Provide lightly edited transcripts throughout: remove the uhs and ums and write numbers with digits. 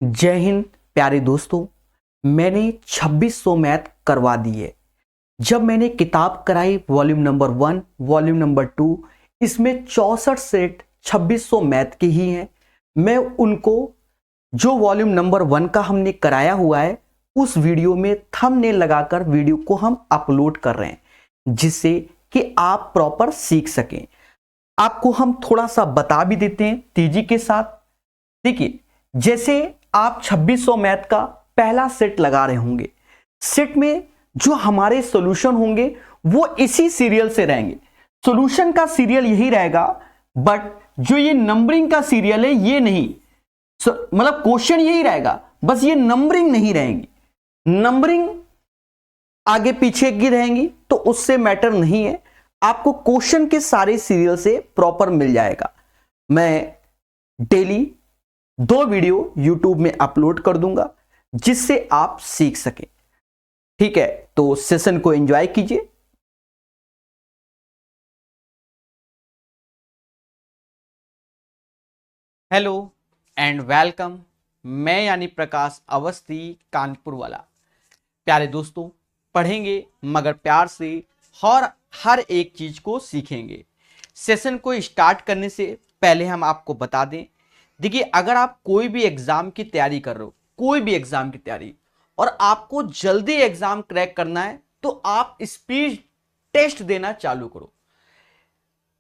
जय हिंद प्यारे दोस्तों। मैंने 2600 मैथ करवा दी है। जब मैंने किताब कराई वॉल्यूम नंबर 1 वॉल्यूम नंबर 2, इसमें 64 सेट 2600 मैथ के ही हैं। मैं उनको जो वॉल्यूम नंबर 1 का हमने कराया हुआ है उस वीडियो में थंबनेल लगाकर वीडियो को हम अपलोड कर रहे हैं, जिससे कि आप प्रॉपर सीख सकें। आपको हम थोड़ा सा बता भी देते हैं तेजी के साथ। देखिए, जैसे आप 2600 मैथ का पहला सेट लगा रहे होंगे, सेट में जो हमारे सॉल्यूशन होंगे वो इसी सीरियल से रहेंगे। सॉल्यूशन का सीरियल यही रहेगा, बट जो ये नंबरिंग का सीरियल है ये नहीं, मतलब क्वेश्चन यही रहेगा, बस ये नंबरिंग नहीं रहेंगी। नंबरिंग आगे पीछे की रहेंगी तो उससे मैटर नहीं है, आपको क्वेश्चन के सारे सीरियल से प्रॉपर मिल जाएगा। मैं डेली 2 वीडियो YouTube में अपलोड कर दूंगा जिससे आप सीख सकें। ठीक है, तो सेशन को एंजॉय कीजिए। Hello and welcome. मैं यानी प्रकाश अवस्थी, कानपुर वाला। प्यारे दोस्तों, पढ़ेंगे मगर प्यार से और हर एक चीज को सीखेंगे। सेशन को स्टार्ट करने से पहले हम आपको बता दें, देखिए, अगर आप कोई भी एग्जाम की तैयारी कर रहे हो, कोई भी एग्जाम की तैयारी, और आपको जल्दी एग्जाम क्रैक करना है, तो आप स्पीड टेस्ट देना चालू करो।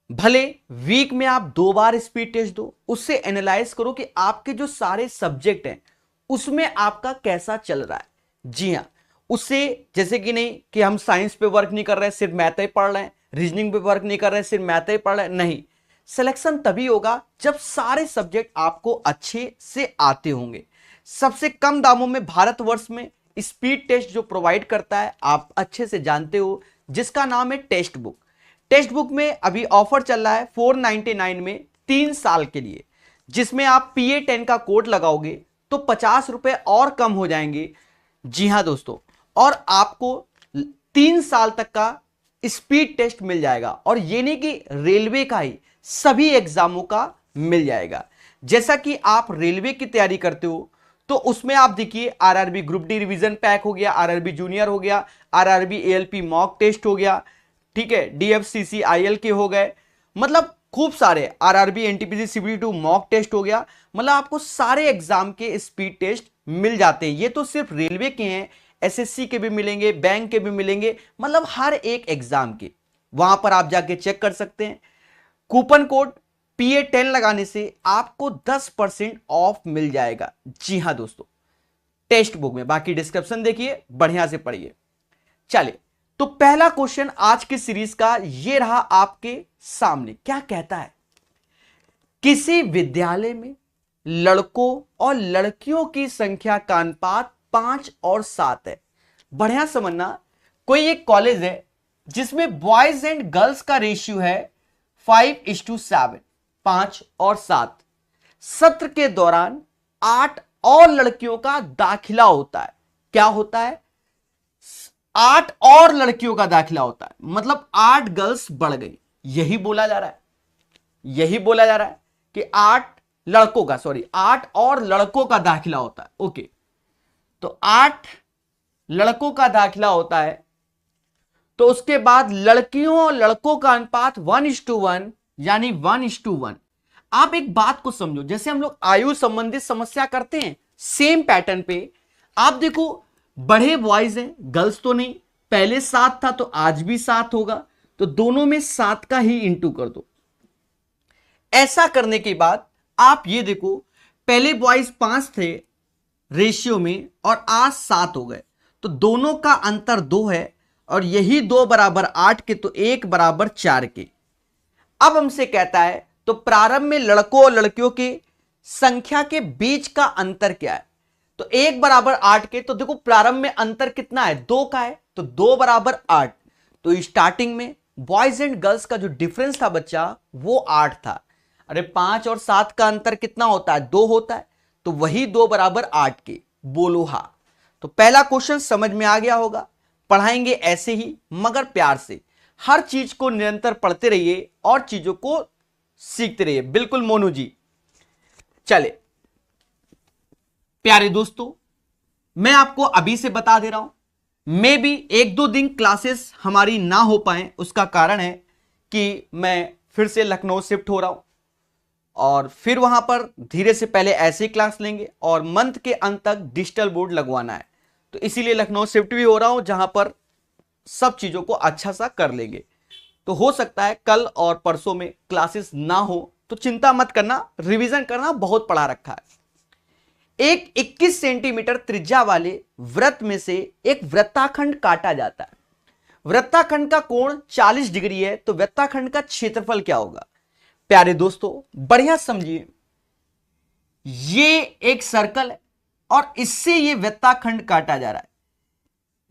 भले वीक में आप 2 बार स्पीड टेस्ट दो, उससे एनालाइज करो कि आपके जो सारे सब्जेक्ट हैं उसमें आपका कैसा चल रहा है। जी हां, उससे जैसे कि नहीं कि हम साइंस पे वर्क नहीं कर रहे हैं, सिर्फ मैथ ही पढ़ रहे हैं, रीजनिंग पे वर्क नहीं कर रहे हैं, सिर्फ मैथ ही पढ़ रहे हैं, नहीं। सिलेक्शन तभी होगा जब सारे सब्जेक्ट आपको अच्छे से आते होंगे। सबसे कम दामों में भारतवर्ष में स्पीड टेस्ट जो प्रोवाइड करता है, आप अच्छे से जानते हो, जिसका नाम है टेक्स्ट बुक। टेक्स्ट बुक में अभी ऑफर चल रहा है 499 में 3 साल के लिए, जिसमें आप PA10 का कोड लगाओगे तो 50 रुपए और कम हो जाएंगे। जी हां दोस्तों, और आपको 3 साल तक का स्पीड टेस्ट मिल जाएगा, और ये नहीं कि रेलवे का ही, सभी एग्जामों का मिल जाएगा। जैसा कि आप रेलवे की तैयारी करते हो तो उसमें आप देखिए, RRB group D revision pack हो गया, RRB जूनियर हो गया, RRB ALP मॉक टेस्ट हो गया, ठीक है, DFCC IL के हो गए, मतलब खूब सारे RRB NTPC CBT2 mock test हो गया। मतलब आपको सारे एग्जाम के स्पीड टेस्ट मिल जाते हैं। ये तो सिर्फ रेलवे के हैं, SSC के भी मिलेंगे, बैंक के भी मिलेंगे, मतलब हर एक एग्जाम के वहां पर आप जाके चेक कर सकते हैं। कूपन कोड PA10 लगाने से आपको 10% ऑफ मिल जाएगा। जी हां दोस्तों, टेक्स्ट बुक में। बाकी डिस्क्रिप्शन देखिए, बढ़िया से पढ़िए। चलिए, तो पहला क्वेश्चन आज की सीरीज का ये रहा आपके सामने। क्या कहता है? किसी विद्यालय में लड़कों और लड़कियों की संख्या का अनुपात 5 और 7 है। बढ़िया समझना, कोई एक कॉलेज है जिसमें बॉयज एंड गर्ल्स का रेशियो है 5:7, 5 और 7। सत्र के दौरान 8 और लड़कियों का दाखिला होता है। क्या होता है? 8 और लड़कियों का दाखिला होता है, मतलब 8 गर्ल्स बढ़ गई। यही बोला जा रहा है, यही बोला जा रहा है कि 8 लड़कों का, सॉरी, 8 और लड़कों का दाखिला होता है। ओके, तो 8 लड़कों का दाखिला होता है, तो उसके बाद लड़कियों और लड़कों का अनुपात 1:1, यानी 1:1। आप एक बात को समझो, जैसे हम लोग आयु संबंधित समस्या करते हैं, सेम पैटर्न पे आप देखो, बड़े बॉयज हैं, गर्ल्स तो नहीं। पहले 7 था तो आज भी 7 होगा, तो दोनों में 7 का ही इंटू कर दो। ऐसा करने के बाद आप ये देखो, पहले बॉयज 5 थे रेशियो में और आज 7 हो गए, तो दोनों का अंतर 2 है, और यही 2 बराबर 8 के, तो 1 बराबर 4 के। अब हमसे कहता है, तो प्रारंभ में लड़कों और लड़कियों की संख्या के बीच का अंतर क्या है? तो 1 बराबर 8 के, तो देखो प्रारंभ में अंतर कितना है? 2 का है, तो 2 बराबर 8। तो स्टार्टिंग में बॉयज एंड गर्ल्स का जो डिफरेंस था बच्चा, वो 8 था। अरे 5 और 7 का अंतर कितना होता है? 2 होता है, तो वही 2 बराबर 8 के। बोलो हाँ। तो पहला क्वेश्चन समझ में आ गया होगा। पढ़ाएंगे ऐसे ही मगर प्यार से। हर चीज को निरंतर पढ़ते रहिए और चीजों को सीखते रहिए। बिल्कुल मोनू जी। चले, प्यारे दोस्तों, मैं आपको अभी से बता दे रहा हूं, मे भी 1-2 दिन क्लासेस हमारी ना हो पाए। उसका कारण है कि मैं फिर से लखनऊ शिफ्ट हो रहा हूं और फिर वहां पर धीरे से पहले ऐसे क्लास लेंगे और मंथ के अंत तक डिजिटल बोर्ड लगवाना है। तो इसीलिए लखनऊ शिफ्ट भी हो रहा हूं, जहां पर सब चीजों को अच्छा सा कर लेंगे। तो हो सकता है कल और परसों में क्लासेस ना हो, तो चिंता मत करना, रिवीजन करना बहुत पढ़ा रखा है। एक 21 सेंटीमीटर त्रिज्या वाले वृत्त में से एक वृत्ताखंड काटा जाता है। वृत्ताखंड का कोण 40 डिग्री है, तो वृत्ताखंड का क्षेत्रफल क्या होगा? प्यारे दोस्तों, बढ़िया समझिए, ये एक सर्कल है और इससे ये वृत्ताखंड काटा जा रहा है,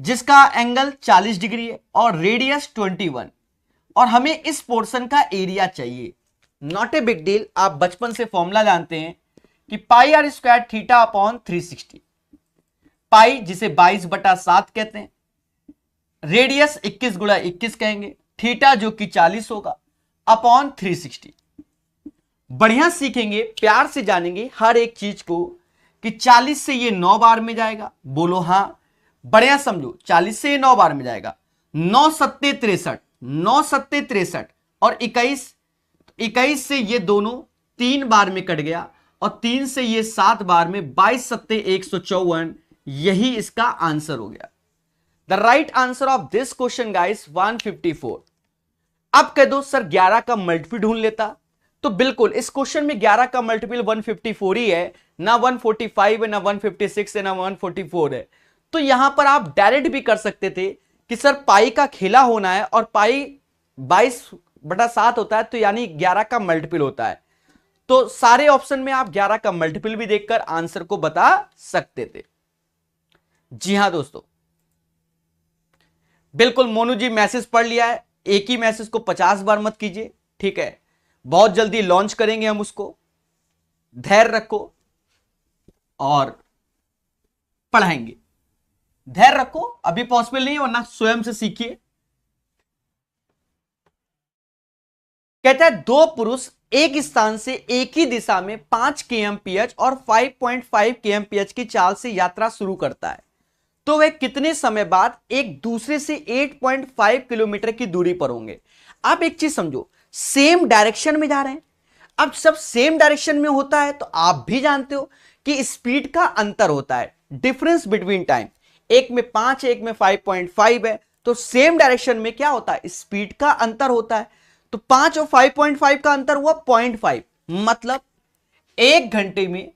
जिसका एंगल 40 डिग्री है और रेडियस 21, और हमें इस पोर्शन का एरिया चाहिए। नॉट ए बिग डील, आप बचपन से फॉर्मूला जानते हैं कि पाई आर स्क्वायर थीटा अपॉन 360। पाई जिसे 22/7 कहते हैं, रेडियस 21 गुणा 21 कहेंगे, थीटा जो कि 40 होगा, अपॉन 360। बढ़िया सीखेंगे, प्यार से जानेंगे हर एक चीज को कि 40 से ये 9 बार में जाएगा, बोलो हां। बढ़िया समझो, 40 से ये 9 बार में जाएगा, 9 सत्ते 63, 9 सत्ते 63 और 21 से ये दोनों 3 बार में कट गया और 3 से ये 7 बार में, 22 सत्ते 154, यही इसका आंसर हो गया। The right answer of this question guys 154। अब कह दो सर 11 का मल्टीपल ढूंढ लेता, तो बिल्कुल इस क्वेश्चन में 11 का मल्टीपल 154 ही है, ना 145 है, ना 156 है, ना 144 है। तो यहां पर आप डायरेक्ट भी कर सकते थे कि सर पाई का खेला होना है और पाई 22/7 होता है, तो यानी 11 का मल्टीपल होता है। तो सारे ऑप्शन में आप 11 का मल्टीपल भी देखकर आंसर को बता सकते थे। जी हां दोस्तों, बिल्कुल मोनू जी मैसेज पढ़ लिया है। एक ही मैसेज को 50 बार मत कीजिए, ठीक है? बहुत जल्दी लॉन्च करेंगे हम उसको, धैर्य रखो और पढ़ाएंगे। धैर्य रखो, अभी पॉसिबल नहीं है, वरना स्वयं से सीखिए। कहता है दो पुरुष एक स्थान से एक ही दिशा में 5 kmph और 5.5 kmph की चाल से यात्रा शुरू करता है, तो वे कितने समय बाद एक दूसरे से 8.5 किलोमीटर की दूरी पर होंगे? आप एक चीज समझो, सेम डायरेक्शन में जा रहे हैं। अब सब सेम डायरेक्शन में होता है तो आप भी जानते हो कि स्पीड का अंतर होता है, डिफरेंस बिटवीन टाइम। एक में 5 है, एक में 5.5 है, तो सेम डायरेक्शन में क्या होता है? स्पीड का अंतर होता है। तो 5 और 5.5 का अंतर हुआ 0.5, मतलब 1 घंटे में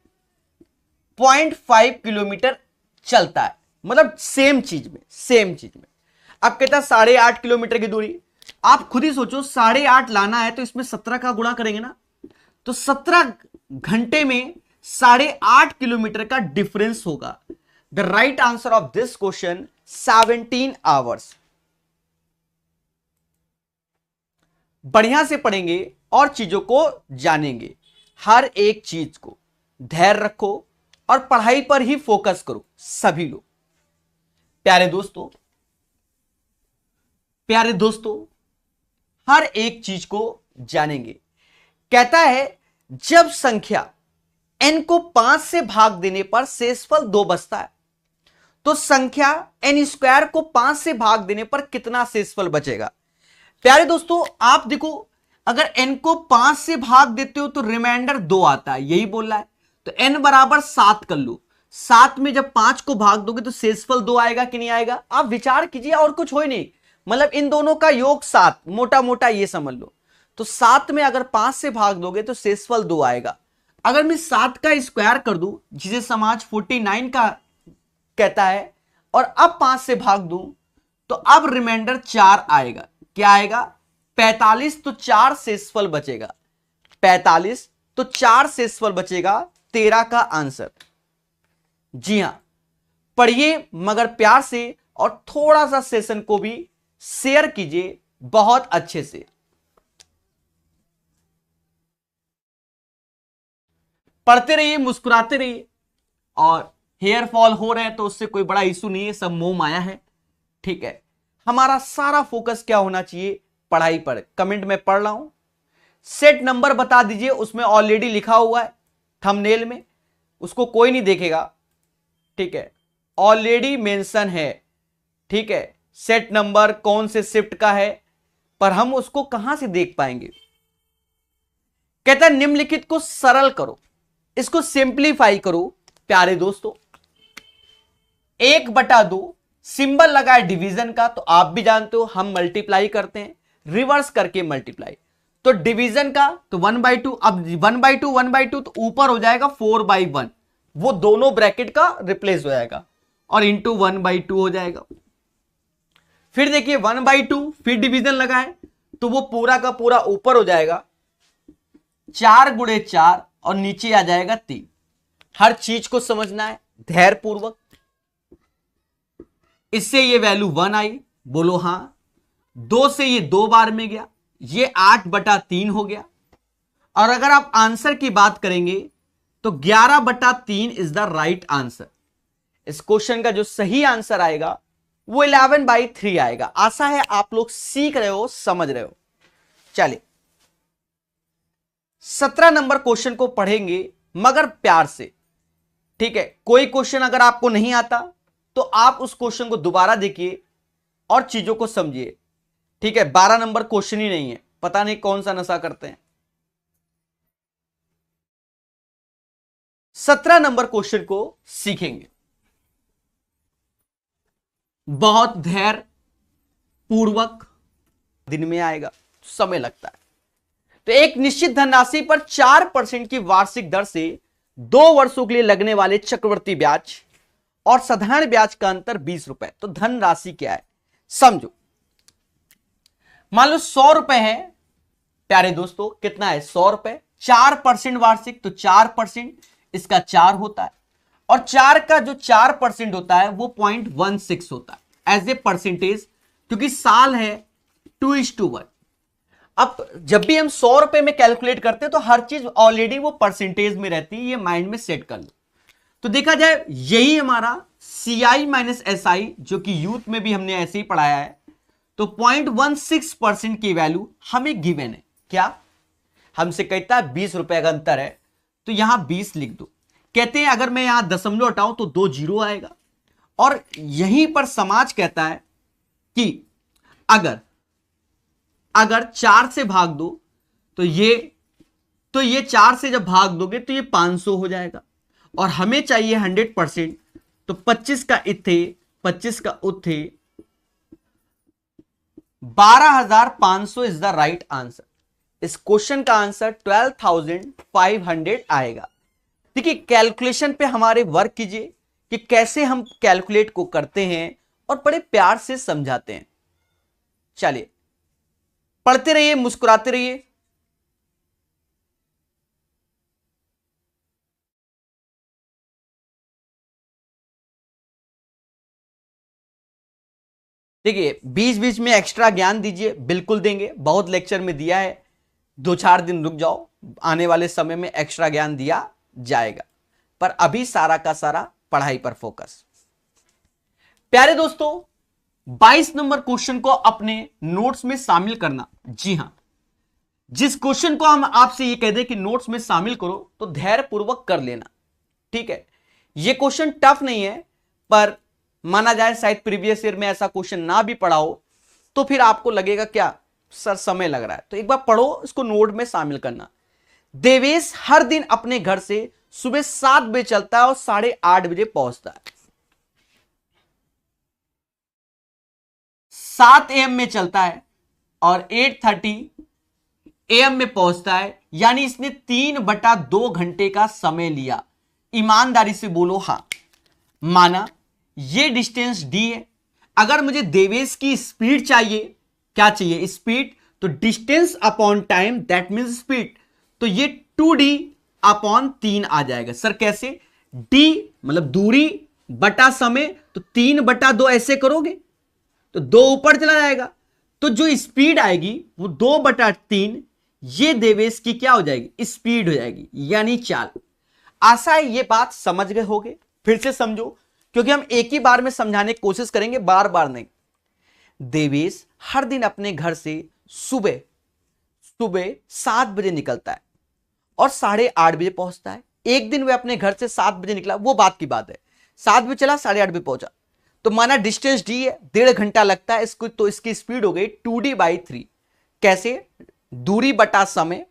0.5 किलोमीटर चलता है, मतलब सेम चीज में। अब कहता है 8.5 किलोमीटर की दूरी। आप खुद ही सोचो, 8.5 लाना है तो इसमें 17 का गुणा करेंगे ना, तो 17 घंटे में 8.5 किलोमीटर का डिफरेंस होगा। The right answer of this question 17 hours. बढ़िया से पढ़ेंगे और चीजों को जानेंगे, हर एक चीज को। धैर्य रखो और पढ़ाई पर ही फोकस करो सभी लोग। प्यारे दोस्तों, हर एक चीज को जानेंगे। कहता है जब संख्या n को 5 से भाग देने पर शेषफल 2 बचता है, तो संख्या n स्क्वायर को 5 से भाग देने पर कितना शेषफल बचेगा? प्यारे दोस्तों, आप देखो, अगर n को 5 से भाग देते हो तो रिमाइंडर 2 आता है, यही बोल रहा है। तो n बराबर 7 कर लो, 7 में जब 5 को भाग दोगे तो शेषफल 2 आएगा कि नहीं आएगा? आप विचार कीजिए, और कुछ हो ही नहीं, मतलब इन दोनों का योग 7, मोटा मोटा ये समझ लो। तो 7 में अगर 5 से भाग दोगे तो शेषफल 2 आएगा। अगर मैं 7 का स्क्वायर कर दूं, जिसे समाज 49 का कहता है, और अब 5 से भाग दूं, तो अब रिमाइंडर 4 आएगा। क्या आएगा? 45, तो 4 शेषफल बचेगा। 45 तो 4 शेषफल बचेगा, 13 का आंसर। जी हां, पढ़िए मगर प्यार से, और थोड़ा सा सेशन को भी शेयर कीजिए बहुत अच्छे से। पढ़ते रहिए, मुस्कुराते रहिए, और हेयर फॉल हो रहे हैं तो उससे कोई बड़ा इशू नहीं है, सब मोह माया है, ठीक है? हमारा सारा फोकस क्या होना चाहिए? पढ़ाई पर। कमेंट में पढ़ रहा हूं, सेट नंबर बता दीजिए, उसमें ऑलरेडी लिखा हुआ है थंबनेल में, उसको कोई नहीं देखेगा, ठीक है, ऑलरेडी मेंशन है, ठीक है, सेट नंबर कौन से शिफ्ट का है, पर हम उसको कहां से देख पाएंगे। कहता है निम्नलिखित को सरल करो, इसको सिंप्लीफाई करो। प्यारे दोस्तों, 1/2 सिंबल लगा है डिवीजन का, तो आप भी जानते हो हम मल्टीप्लाई करते हैं, रिवर्स करके मल्टीप्लाई। तो डिवीजन का तो 1/2, अब 1/2 तो ऊपर हो जाएगा 4/1, वो दोनों ब्रैकेट का रिप्लेस हो जाएगा और इंटू 1/2 हो जाएगा। फिर देखिए 1/2 फिर डिवीजन लगा है तो वो पूरा का पूरा ऊपर हो जाएगा 4 × 4 और नीचे आ जाएगा 3। हर चीज को समझना है धैर्य पूर्वक। इससे ये वैल्यू 1 आई, बोलो हां। 2 से ये 2 बार में गया, ये 8/3 हो गया। और अगर आप आंसर की बात करेंगे तो 11/3 इज द राइट आंसर। इस क्वेश्चन का जो सही आंसर आएगा वो 11/3 आएगा। आशा है आप लोग सीख रहे हो, समझ रहे हो। चलिए 17 नंबर क्वेश्चन को पढ़ेंगे मगर प्यार से, ठीक है। कोई क्वेश्चन अगर आपको नहीं आता तो आप उस क्वेश्चन को दोबारा देखिए और चीजों को समझिए, ठीक है। 12 नंबर क्वेश्चन ही नहीं है, पता नहीं कौन सा नशा करते हैं। 17 नंबर क्वेश्चन को सीखेंगे। बहुत धैर्य पूर्वक, दिन में आएगा, समय लगता है। तो एक निश्चित धनराशि पर 4% की वार्षिक दर से 2 वर्षों के लिए लगने वाले चक्रवृद्धि ब्याज और साधारण ब्याज का अंतर 20 रुपए। तो धनराशि क्या है समझो। मान लो 100 रुपए है प्यारे दोस्तों, कितना है 100 रुपए, 4% वार्षिक, तो 4% इसका 4 होता है। और 4 का जो 4% होता है वो 0.16 होता है एज ए परसेंटेज, क्योंकि साल है 2:1। अब जब भी हम 100 रुपए में कैलकुलेट करते हैं तो हर चीज ऑलरेडी वो परसेंटेज में रहती है, ये माइंड में सेट कर लो। तो देखा जाए यही हमारा CI - SI, जो कि यूथ में भी हमने ऐसे ही पढ़ाया है। तो 0.16% की वैल्यू हमें गिवन है। क्या हमसे कहता है 20 रुपए का अंतर है, तो यहां 20 लिख दो। कहते हैं अगर मैं यहां दशमलव हटाऊं तो 2 जीरो आएगा। और यहीं पर समाज कहता है कि अगर 4 से भाग दो तो ये 4 से जब भाग दोगे तो ये 500 हो जाएगा। और हमें चाहिए 100%, तो 25 का इथे 25 का उथे 12,500 इज द राइट आंसर। इस क्वेश्चन का आंसर 12,500 आएगा। देखिए कैलकुलेशन पे हमारे वर्क कीजिए कि कैसे हम कैलकुलेट को करते हैं और बड़े प्यार से समझाते हैं। चलिए पढ़ते रहिए, मुस्कुराते रहिए। देखिए बीच बीच में एक्स्ट्रा ज्ञान दीजिए, बिल्कुल देंगे, बहुत लेक्चर में दिया है। 2-4 दिन रुक जाओ, आने वाले समय में एक्स्ट्रा ज्ञान दिया जाएगा, पर अभी सारा का सारा पढ़ाई पर फोकस। प्यारे दोस्तों 22 नंबर क्वेश्चन को अपने नोट्स में शामिल करना। जी हां, जिस क्वेश्चन को हम आपसे ये कह दें कि नोट्स में शामिल करो तो धैर्य पूर्वक कर लेना, ठीक है। ये क्वेश्चन टफ नहीं है, पर माना जाए शायद प्रीवियस ईयर में ऐसा क्वेश्चन ना भी पढ़ा हो तो फिर आपको लगेगा क्या सर समय लग रहा है। तो एक बार पढ़ो, इसको नोट में शामिल करना। देवेश हर दिन अपने घर से सुबह 7 बजे चलता है और 8:30 बजे पहुंचता है। 7 AM में चलता है और 8:30 AM में पहुंचता है, यानी इसने 3/2 घंटे का समय लिया। ईमानदारी से बोलो हां। माना ये डिस्टेंस d है। अगर मुझे देवेश की स्पीड चाहिए, क्या चाहिए स्पीड, तो distance upon time that means speed, तो ये 2D/3 आ जाएगा। सर कैसे, d मतलब दूरी बटा समय, तो 3/2 ऐसे करोगे तो 2 ऊपर चला जाएगा, तो जो स्पीड आएगी वो 2/3 ये देवेश की क्या हो जाएगी, स्पीड हो जाएगी, यानी चाल। आशा है ये बात समझ गए होगे। फिर से समझो, क्योंकि हम एक ही बार में समझाने की कोशिश करेंगे, बार बार नहीं। देवेश हर दिन अपने घर से सुबह 7 बजे निकलता है और 8:30 बजे पहुंचता है। एक दिन वह अपने घर से 7 बजे निकला, वो बात की बात है। 7 बजे चला, 8:30 बजे पहुंचा, तो माना डिस्टेंस डी है, 1.5 घंटा लगता है इसको, तो इसकी स्पीड हो गई 2D/3। कैसे? दूरी बटा समय,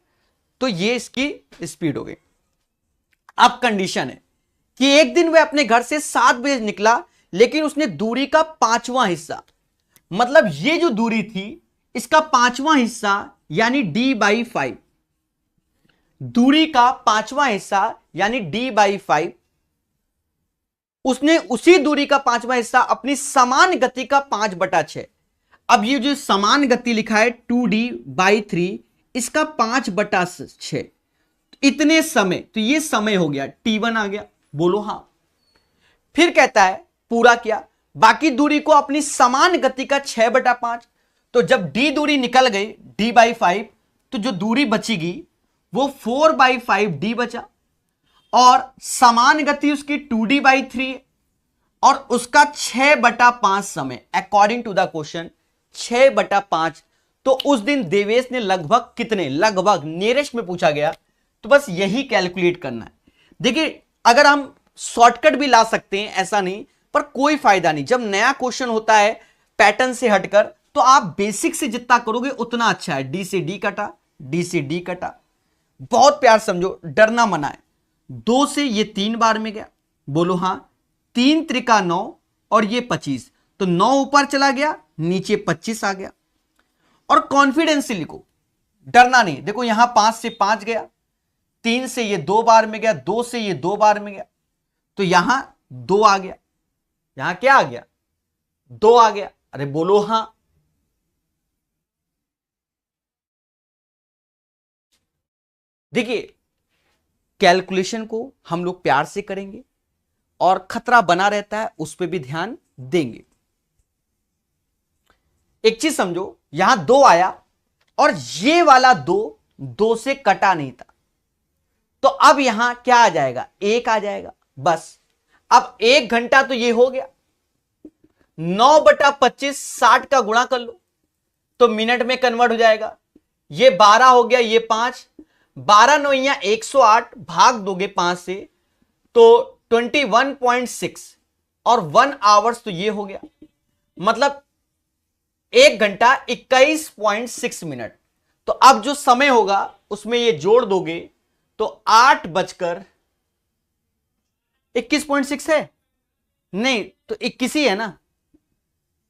तो ये इसकी स्पीड हो गई। अब कंडीशन है कि एक दिन वह अपने घर से 7 बजे निकला, लेकिन उसने दूरी का 5वां हिस्सा, मतलब ये जो दूरी थी इसका 5वां हिस्सा यानी D/5, दूरी का 5वां हिस्सा यानी D/5, उसने उसी दूरी का 5वां हिस्सा अपनी समान गति का 5/6। अब ये जो समान गति लिखा है 2D/3, इसका 5/6, इतने समय, तो ये समय हो गया, T1 आ गया, बोलो हां। फिर कहता है पूरा किया, बाकी दूरी को अपनी समान गति का 6/5, तो जब D दूरी निकल गई D/5, तो जो दूरी बचेगी वो 4/5D बचा, और समान गति उसकी 2D/3 और उसका 6/5 समय, अकॉर्डिंग टू द क्वेश्चन 6/5। तो उस दिन देवेश ने लगभग कितने, लगभग नियरेस्ट में पूछा गया, तो बस यही कैलकुलेट करना है। देखिए अगर हम शॉर्टकट भी ला सकते हैं, ऐसा नहीं, पर कोई फायदा नहीं। जब नया क्वेश्चन होता है पैटर्न से हटकर, तो आप बेसिक से जितना करोगे उतना अच्छा है। डी से डी कटा, डी से डी कटा, बहुत प्यार समझो, डरना मना है। 2 से ये 3 बार में गया, बोलो हां, 3 त्रिका 9 और ये 25, तो 9 ऊपर चला गया, नीचे 25 आ गया। और कॉन्फिडेंस से लिखो, डरना नहीं। देखो यहां 5 से 5 गया, 3 से ये 2 बार में गया, 2 से ये 2 बार में गया, तो यहां 2 आ गया, यहां क्या आ गया, 2 आ गया। अरे बोलो हां। देखिए कैलकुलेशन को हम लोग प्यार से करेंगे और खतरा बना रहता है, उस पर भी ध्यान देंगे। एक चीज समझो, यहां 2 आया और ये वाला 2 से कटा नहीं था, तो अब यहां क्या आ जाएगा, 1 आ जाएगा बस। अब 1 घंटा तो ये हो गया, 9/25, 60 का गुणा कर लो तो मिनट में कन्वर्ट हो जाएगा। ये 12 हो गया, ये 5, 12 9 108, भाग दोगे 5 से तो 21.6, और 1 आवर्स तो ये हो गया, मतलब 1 घंटा 21.6 मिनट। तो अब जो समय होगा उसमें ये जोड़ दोगे तो 8:21.6 है, नहीं तो 21 ही है ना,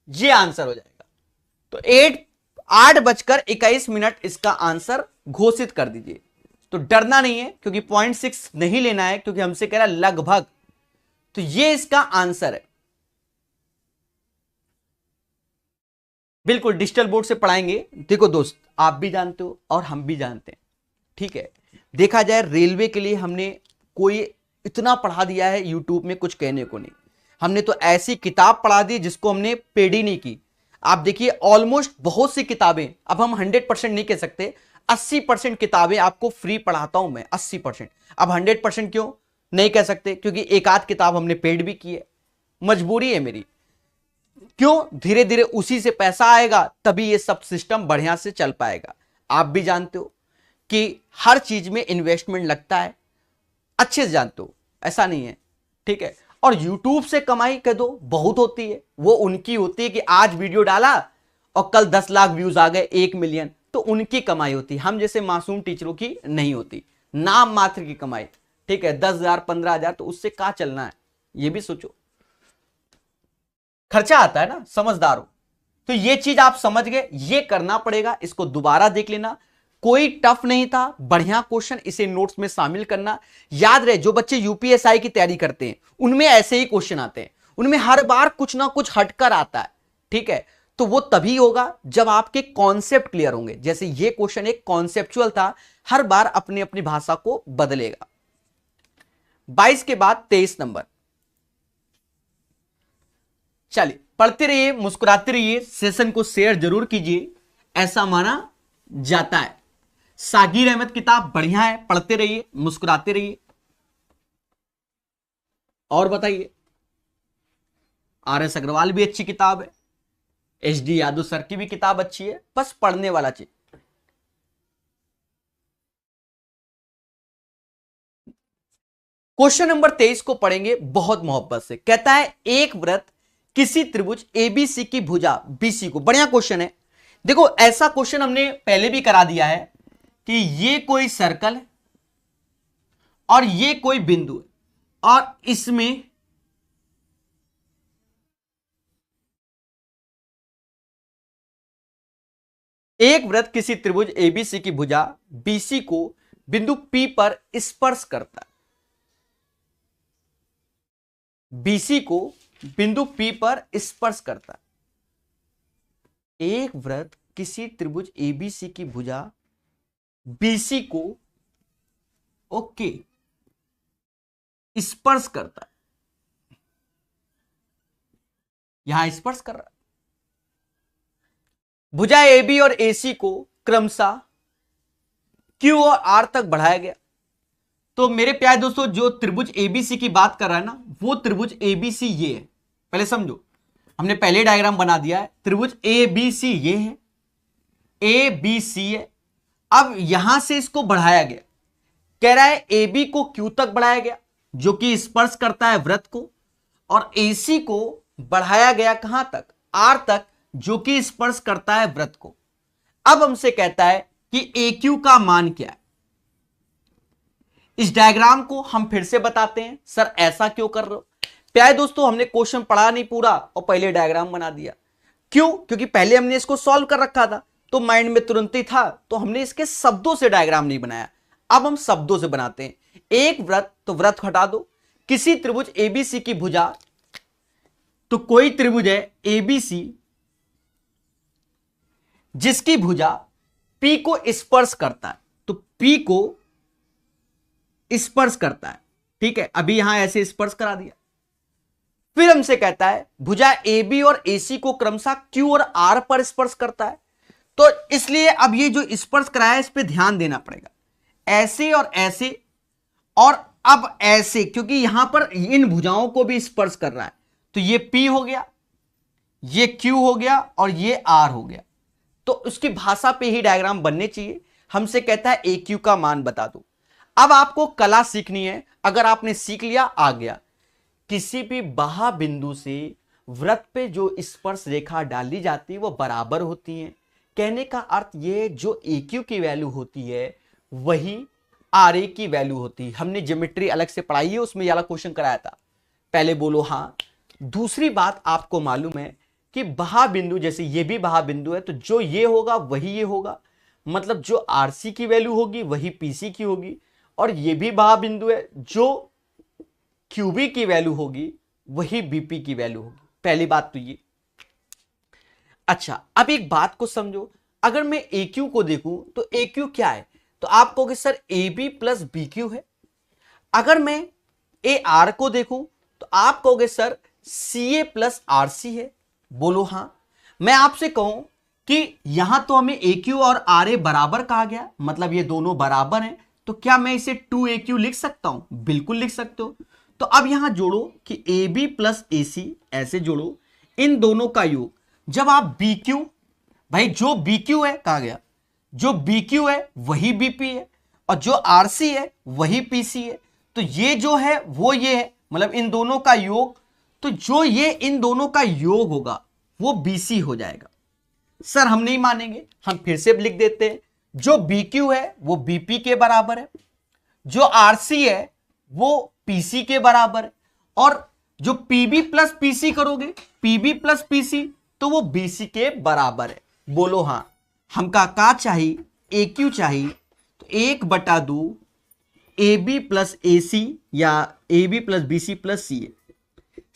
ये आंसर हो जाएगा। तो 8:21 इसका आंसर घोषित कर दीजिए। तो डरना नहीं है, क्योंकि 0.6 नहीं लेना है, क्योंकि हमसे कह रहा है लगभग, तो ये इसका आंसर है। बिल्कुल डिजिटल बोर्ड से पढ़ाएंगे। देखो दोस्त, आप भी जानते हो और हम भी जानते हैं, ठीक है। देखा जाए रेलवे के लिए हमने कोई इतना पढ़ा दिया है यूट्यूब में, कुछ कहने को नहीं। हमने तो ऐसी किताब पढ़ा दी जिसको हमने पेड ही नहीं की। आप देखिए ऑलमोस्ट बहुत सी किताबें, अब हम 100% नहीं कह सकते, 80% किताबें आपको फ्री पढ़ाता हूं मैं, 80%। अब 100% क्यों नहीं कह सकते, क्योंकि एक आध किताब हमने पेड भी की है, मजबूरी है मेरी। क्यों? धीरे धीरे उसी से पैसा आएगा, तभी ये सब सिस्टम बढ़िया से चल पाएगा। आप भी जानते हो कि हर चीज में इन्वेस्टमेंट लगता है, अच्छे से जानते हो, ऐसा नहीं है, ठीक है। और YouTube से कमाई कह दो बहुत होती है, वो उनकी होती है कि आज वीडियो डाला और कल 10 लाख व्यूज आ गए, 1 मिलियन, तो उनकी कमाई होती है। हम जैसे मासूम टीचरों की नहीं होती, नाम मात्र की कमाई, ठीक है। 10,000 15,000, तो उससे कहां चलना है, ये भी सोचो, खर्चा आता है ना, समझदार हो। तो ये चीज आप समझ गए, ये करना पड़ेगा, इसको दोबारा देख लेना, कोई टफ नहीं था, बढ़िया क्वेश्चन, इसे नोट्स में शामिल करना। याद रहे, जो बच्चे यूपीएसआई की तैयारी करते हैं उनमें ऐसे ही क्वेश्चन आते हैं, उनमें हर बार कुछ ना कुछ हटकर आता है, ठीक है। तो वो तभी होगा जब आपके कॉन्सेप्ट क्लियर होंगे। जैसे ये क्वेश्चन एक कॉन्सेप्चुअल था, हर बार अपनी अपनी भाषा को बदलेगा। 22 के बाद 23 नंबर, चलिए पढ़ते रहिए, मुस्कुराते रहिए, सेशन को शेयर जरूर कीजिए, ऐसा माना जाता है। सागिर अहमद किताब बढ़िया है, पढ़ते रहिए, मुस्कुराते रहिए। और बताइए, RS अग्रवाल भी अच्छी किताब है, HD यादव सर की भी किताब अच्छी है, बस पढ़ने वाला चाहिए। क्वेश्चन नंबर 23 को पढ़ेंगे बहुत मोहब्बत से। कहता है एक वृत्त किसी त्रिभुज एबीसी की भुजा बीसी को, बढ़िया क्वेश्चन है। देखो ऐसा क्वेश्चन हमने पहले भी करा दिया है कि ये कोई सर्कल है और ये कोई बिंदु है और इसमें एक वृत्त किसी त्रिभुज एबीसी की भुजा बीसी को बिंदु P पर स्पर्श करता है। बीसी को बिंदु P पर स्पर्श करता है। एक वृत्त किसी त्रिभुज एबीसी की भुजा बीसी को ओके स्पर्श करता है, यहां स्पर्श कर रहा है। भुजा AB और AC को क्रमशः Q और R तक बढ़ाया गया। तो मेरे प्यारे दोस्तों, जो त्रिभुज ABC की बात कर रहा है ना, वो त्रिभुज ABC ये है। पहले समझो, हमने पहले डायग्राम बना दिया है। त्रिभुज ABC ये है, ABC है। अब यहां से इसको बढ़ाया गया, कह रहा है AB को Q तक बढ़ाया गया जो कि स्पर्श करता है वृत्त को, और AC को बढ़ाया गया कहां तक, R तक, जो कि स्पर्श करता है वृत्त को। अब हमसे कहता है कि AQ का मान क्या है। इस डायग्राम को हम फिर से बताते हैं। सर ऐसा क्यों कर रहे हो? प्यारे दोस्तों, हमने क्वेश्चन पढ़ा नहीं पूरा और पहले डायग्राम बना दिया। क्यों? क्योंकि पहले हमने इसको सॉल्व कर रखा था तो माइंड में तुरंत ही था, तो हमने इसके शब्दों से डायग्राम नहीं बनाया। अब हम शब्दों से बनाते हैं। एक वृत्त, तो वृत्त हटा दो, किसी त्रिभुज एबीसी की भुजा, तो कोई त्रिभुज है एबीसी जिसकी भुजा P को स्पर्श करता है, तो P को स्पर्श करता है। ठीक है, अभी यहां ऐसे स्पर्श करा दिया। फिर हमसे कहता है भुजा AB और AC को क्रमशः Q और R पर स्पर्श करता है। तो इसलिए अब ये जो स्पर्श कराया है इस पे ध्यान देना पड़ेगा। ऐसे और ऐसे, और अब ऐसे, क्योंकि यहां पर इन भुजाओं को भी स्पर्श कर रहा है। तो ये P हो गया, ये Q हो गया और ये R हो गया। तो उसकी भाषा पे ही डायग्राम बनने चाहिए। हमसे कहता है AQ का मान बता दो। अब आपको कला सीखनी है। अगर आपने सीख लिया, आ गया। किसी भी बाह्य बिंदु से वृत्त पे जो स्पर्श रेखा डाली जाती है वो बराबर होती है। कहने का अर्थ ये, जो AQ की वैल्यू होती है वही RA की वैल्यू होती है। हमने ज्योमेट्री अलग से पढ़ाई है, उसमें ये वाला क्वेश्चन कराया था। पहले बोलो हाँ। दूसरी बात आपको मालूम है कि बाह्य बिंदु, जैसे ये भी बाह्य बिंदु है, तो जो ये होगा वही ये होगा। मतलब जो RC की वैल्यू होगी वही PC की होगी, और ये भी बाह्य बिंदु है, जो QB की वैल्यू होगी वही BP की वैल्यू होगी। पहली बात तो ये। अच्छा, अब एक बात को समझो। अगर मैं AQ को देखूं तो AQ क्या है, तो आप कहोगे सर AB प्लस BQ है। अगर मैं AR को देखूं तो आप कहोगे सर CA प्लस RC है। बोलो हाँ। मैं आपसे कहूं कि यहां तो हमें AQ और RA बराबर कहा गया, मतलब ये दोनों बराबर हैं, तो क्या मैं इसे 2AQ लिख सकता हूं? बिल्कुल लिख सकते हो। तो अब यहां जोड़ो कि AB प्लस AC, ऐसे जोड़ो इन दोनों का योग। जब आप BQ, भाई जो BQ है कहा गया, जो BQ है वही BP है, और जो RC है वही PC है। तो ये जो है वो ये है, मतलब इन दोनों का योग। तो जो ये इन दोनों का योग होगा वो BC हो जाएगा। सर हम नहीं मानेंगे, हम फिर से लिख देते हैं। जो BQ है वो BP के बराबर है, जो RC है वो PC के बराबर है, और जो PB प्लस PC करोगे, PB प्लस PC, तो वो BC के बराबर है। बोलो हाँ। हमका का चाहिए, AQ चाहिए, तो 1/2 AB प्लस AC या AB plus BC plus CA।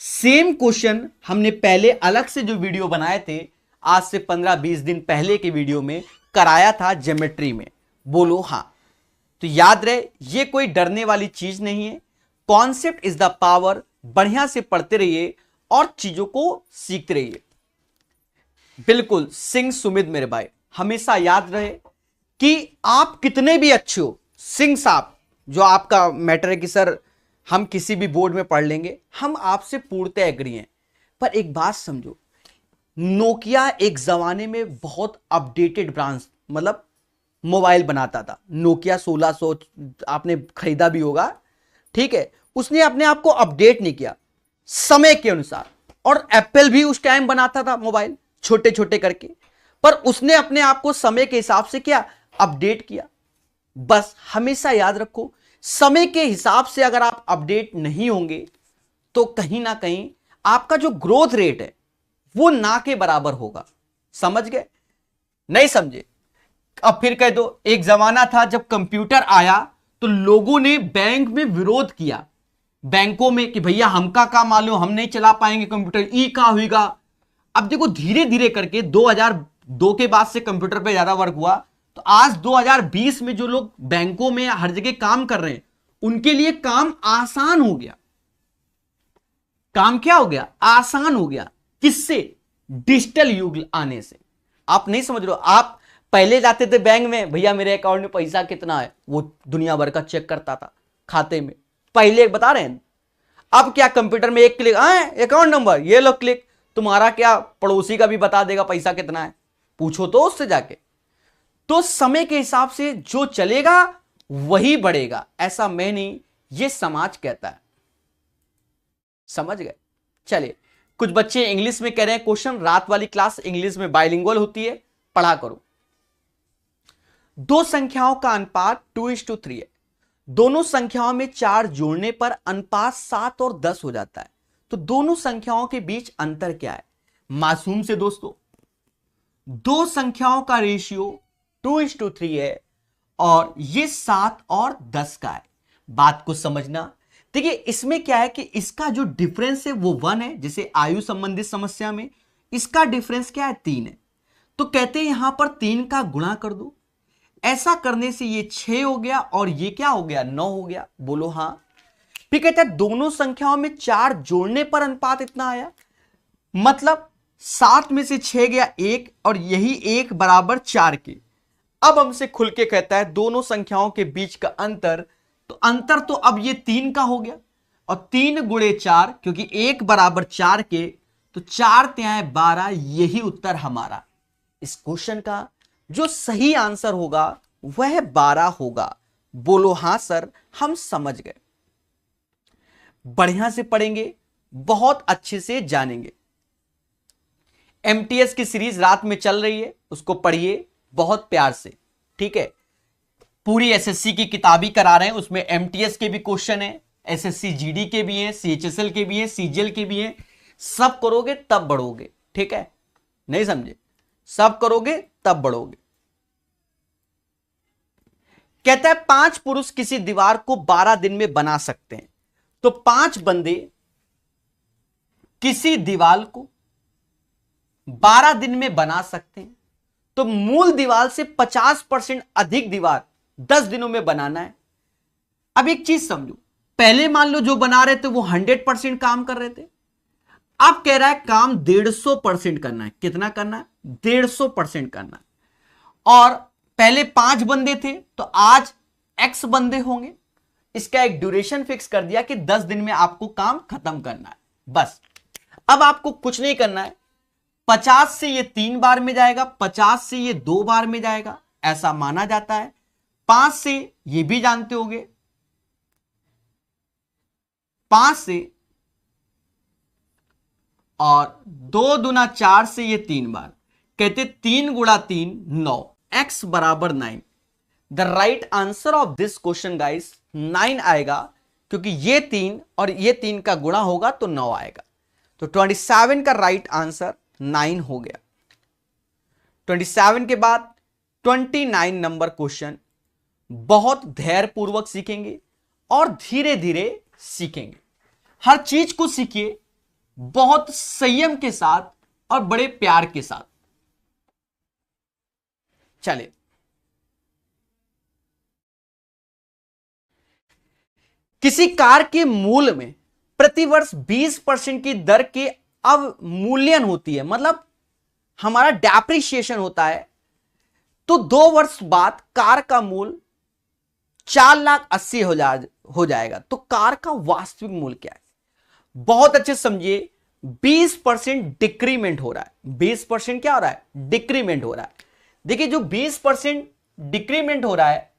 Same question हमने पहले अलग से जो वीडियो बनाए थे, आज से 15-20 दिन पहले के वीडियो में कराया था ज्योमेट्री में। बोलो हाँ। तो याद रहे, ये कोई डरने वाली चीज नहीं है। Concept is the power. बढ़िया से पढ़ते रहिए और चीजों को सीखते रहिए। बिल्कुल सिंह सुमित मेरे भाई, हमेशा याद रहे कि आप कितने भी अच्छे हो, सिंह साहब, जो आपका मैटर है कि सर हम किसी भी बोर्ड में पढ़ लेंगे, हम आपसे पूर्णतः एग्री हैं। पर एक बात समझो, नोकिया एक जमाने में बहुत अपडेटेड ब्रांड, मतलब मोबाइल बनाता था। नोकिया 1600 आपने खरीदा भी होगा, ठीक है। उसने अपने आप को अपडेट नहीं किया समय के अनुसार। और एप्पल भी उस टाइम बनाता था मोबाइल छोटे छोटे करके, पर उसने अपने आप को समय के हिसाब से क्या अपडेट किया। बस हमेशा याद रखो, समय के हिसाब से अगर आप अपडेट नहीं होंगे तो कहीं ना कहीं आपका जो ग्रोथ रेट है वो ना के बराबर होगा। समझ गए? नहीं समझे? अब फिर कह दो, एक जमाना था जब कंप्यूटर आया तो लोगों ने बैंक में विरोध किया, बैंकों में, कि भैया हमका का मालूम, हम नहीं चला पाएंगे कंप्यूटर, ई का होगा। अब देखो धीरे धीरे करके 2002 के बाद से कंप्यूटर पे ज्यादा वर्क हुआ, तो आज 2020 में जो लोग बैंकों में हर जगह काम कर रहे हैं उनके लिए काम आसान हो गया। काम क्या हो गया? आसान हो गया। किससे? डिजिटल युग आने से। आप नहीं समझ रहे हो? आप पहले जाते थे बैंक में, भैया मेरे अकाउंट में पैसा कितना है, वो दुनिया भर का चेक करता था खाते में, पहले बता रहे हैं। अब क्या कंप्यूटर में एक क्लिक, अकाउंट नंबर ये लो क्लिक, तुम्हारा क्या पड़ोसी का भी बता देगा पैसा कितना है, पूछो तो उससे जाके। तो समय के हिसाब से जो चलेगा वही बढ़ेगा, ऐसा मैं नहीं, ये समाज कहता है। समझ गए? चलिए, कुछ बच्चे इंग्लिश में कह रहे हैं क्वेश्चन, रात वाली क्लास इंग्लिश में बाइलिंगुअल होती है, पढ़ा करो। दो संख्याओं का अनुपात 2:3 है। दोनों संख्याओं में 4 जोड़ने पर अनुपात 7 और 10 हो जाता है। तो दोनों संख्याओं के बीच अंतर क्या है? मासूम से दोस्तों, दो संख्याओं का रेशियो 2:3 है और ये 7 और 10 का है। बात को समझना। देखिए इसमें क्या है कि इसका जो डिफरेंस है वो 1 है, जैसे आयु संबंधित समस्या में इसका डिफरेंस क्या है? 3 है। तो कहते हैं यहां पर 3 का गुणा कर दो, ऐसा करने से ये 6 हो गया और ये क्या हो गया? 9 हो गया। बोलो हां। फिर कहता है दोनों संख्याओं में 4 जोड़ने पर अनुपात इतना आया, मतलब 7 में से 6 गया 1 और यही 1 बराबर 4 के। अब हमसे खुल के कहता है दोनों संख्याओं के बीच का अंतर, तो अंतर तो अब ये 3 का हो गया और 3 गुणे 4, क्योंकि 1 बराबर 4 के, तो 4 तिहाई 12, यही उत्तर हमारा। इस क्वेश्चन का जो सही आंसर होगा वह 12 होगा। बोलो हां सर, हम समझ गए। बढ़िया से पढ़ेंगे, बहुत अच्छे से जानेंगे। एमटीएस की सीरीज रात में चल रही है, उसको पढ़िए बहुत प्यार से, ठीक है। पूरी एसएससी की किताबी करा रहे हैं, उसमें एमटीएस के भी क्वेश्चन है, एसएससी जीडी के भी हैं, सीएचएसएल के भी हैं, सीजीएल के भी हैं। सब करोगे तब बढ़ोगे, ठीक है? नहीं समझे? सब करोगे तब बढ़ोगे। कहता है 5 पुरुष किसी दीवार को 12 दिन में बना सकते हैं, तो 5 बंदे किसी दीवार को 12 दिन में बना सकते हैं, तो मूल दीवार से 50% अधिक दीवार 10 दिनों में बनाना है। अब एक चीज समझो, पहले मान लो जो बना रहे थे वो 100% काम कर रहे थे, अब कह रहा है काम 150% करना है। कितना करना है? 150% करना है। और पहले 5 बंदे थे तो आज x बंदे होंगे। इसका एक ड्यूरेशन फिक्स कर दिया कि 10 दिन में आपको काम खत्म करना है, बस। अब आपको कुछ नहीं करना है, 50 से ये 3 बार में जाएगा, 50 से ये 2 बार में जाएगा, ऐसा माना जाता है। 5 से ये भी जानते होंगे, 5 से और 2 दूना 4 से ये 3 बार। कहते 3 गुणा 3 9, x बराबर 9। The right answer of this question guys 9 आएगा, क्योंकि ये 3 और ये 3 का गुणा होगा तो 9 आएगा। तो 27 का राइट आंसर 9 हो गया। 27 के बाद 29 नंबर क्वेश्चन बहुत धैर्यपूर्वक सीखेंगे और धीरे धीरे सीखेंगे। हर चीज को सीखिए बहुत संयम के साथ और बड़े प्यार के साथ। चलिए, किसी कार के मूल्य में प्रतिवर्ष 20% की दर के अवमूल्यन होती है, मतलब हमारा डेप्रिसिएशन होता है, तो 2 वर्ष बाद कार का मूल्य 4,80,000 हो जाएगा। तो कार का वास्तविक मूल्य क्या है? बहुत अच्छे समझिए, 20% डिक्रीमेंट हो रहा है। 20% क्या हो रहा है? डिक्रीमेंट हो रहा है। देखिए जो 20% डिक्रीमेंट हो रहा है,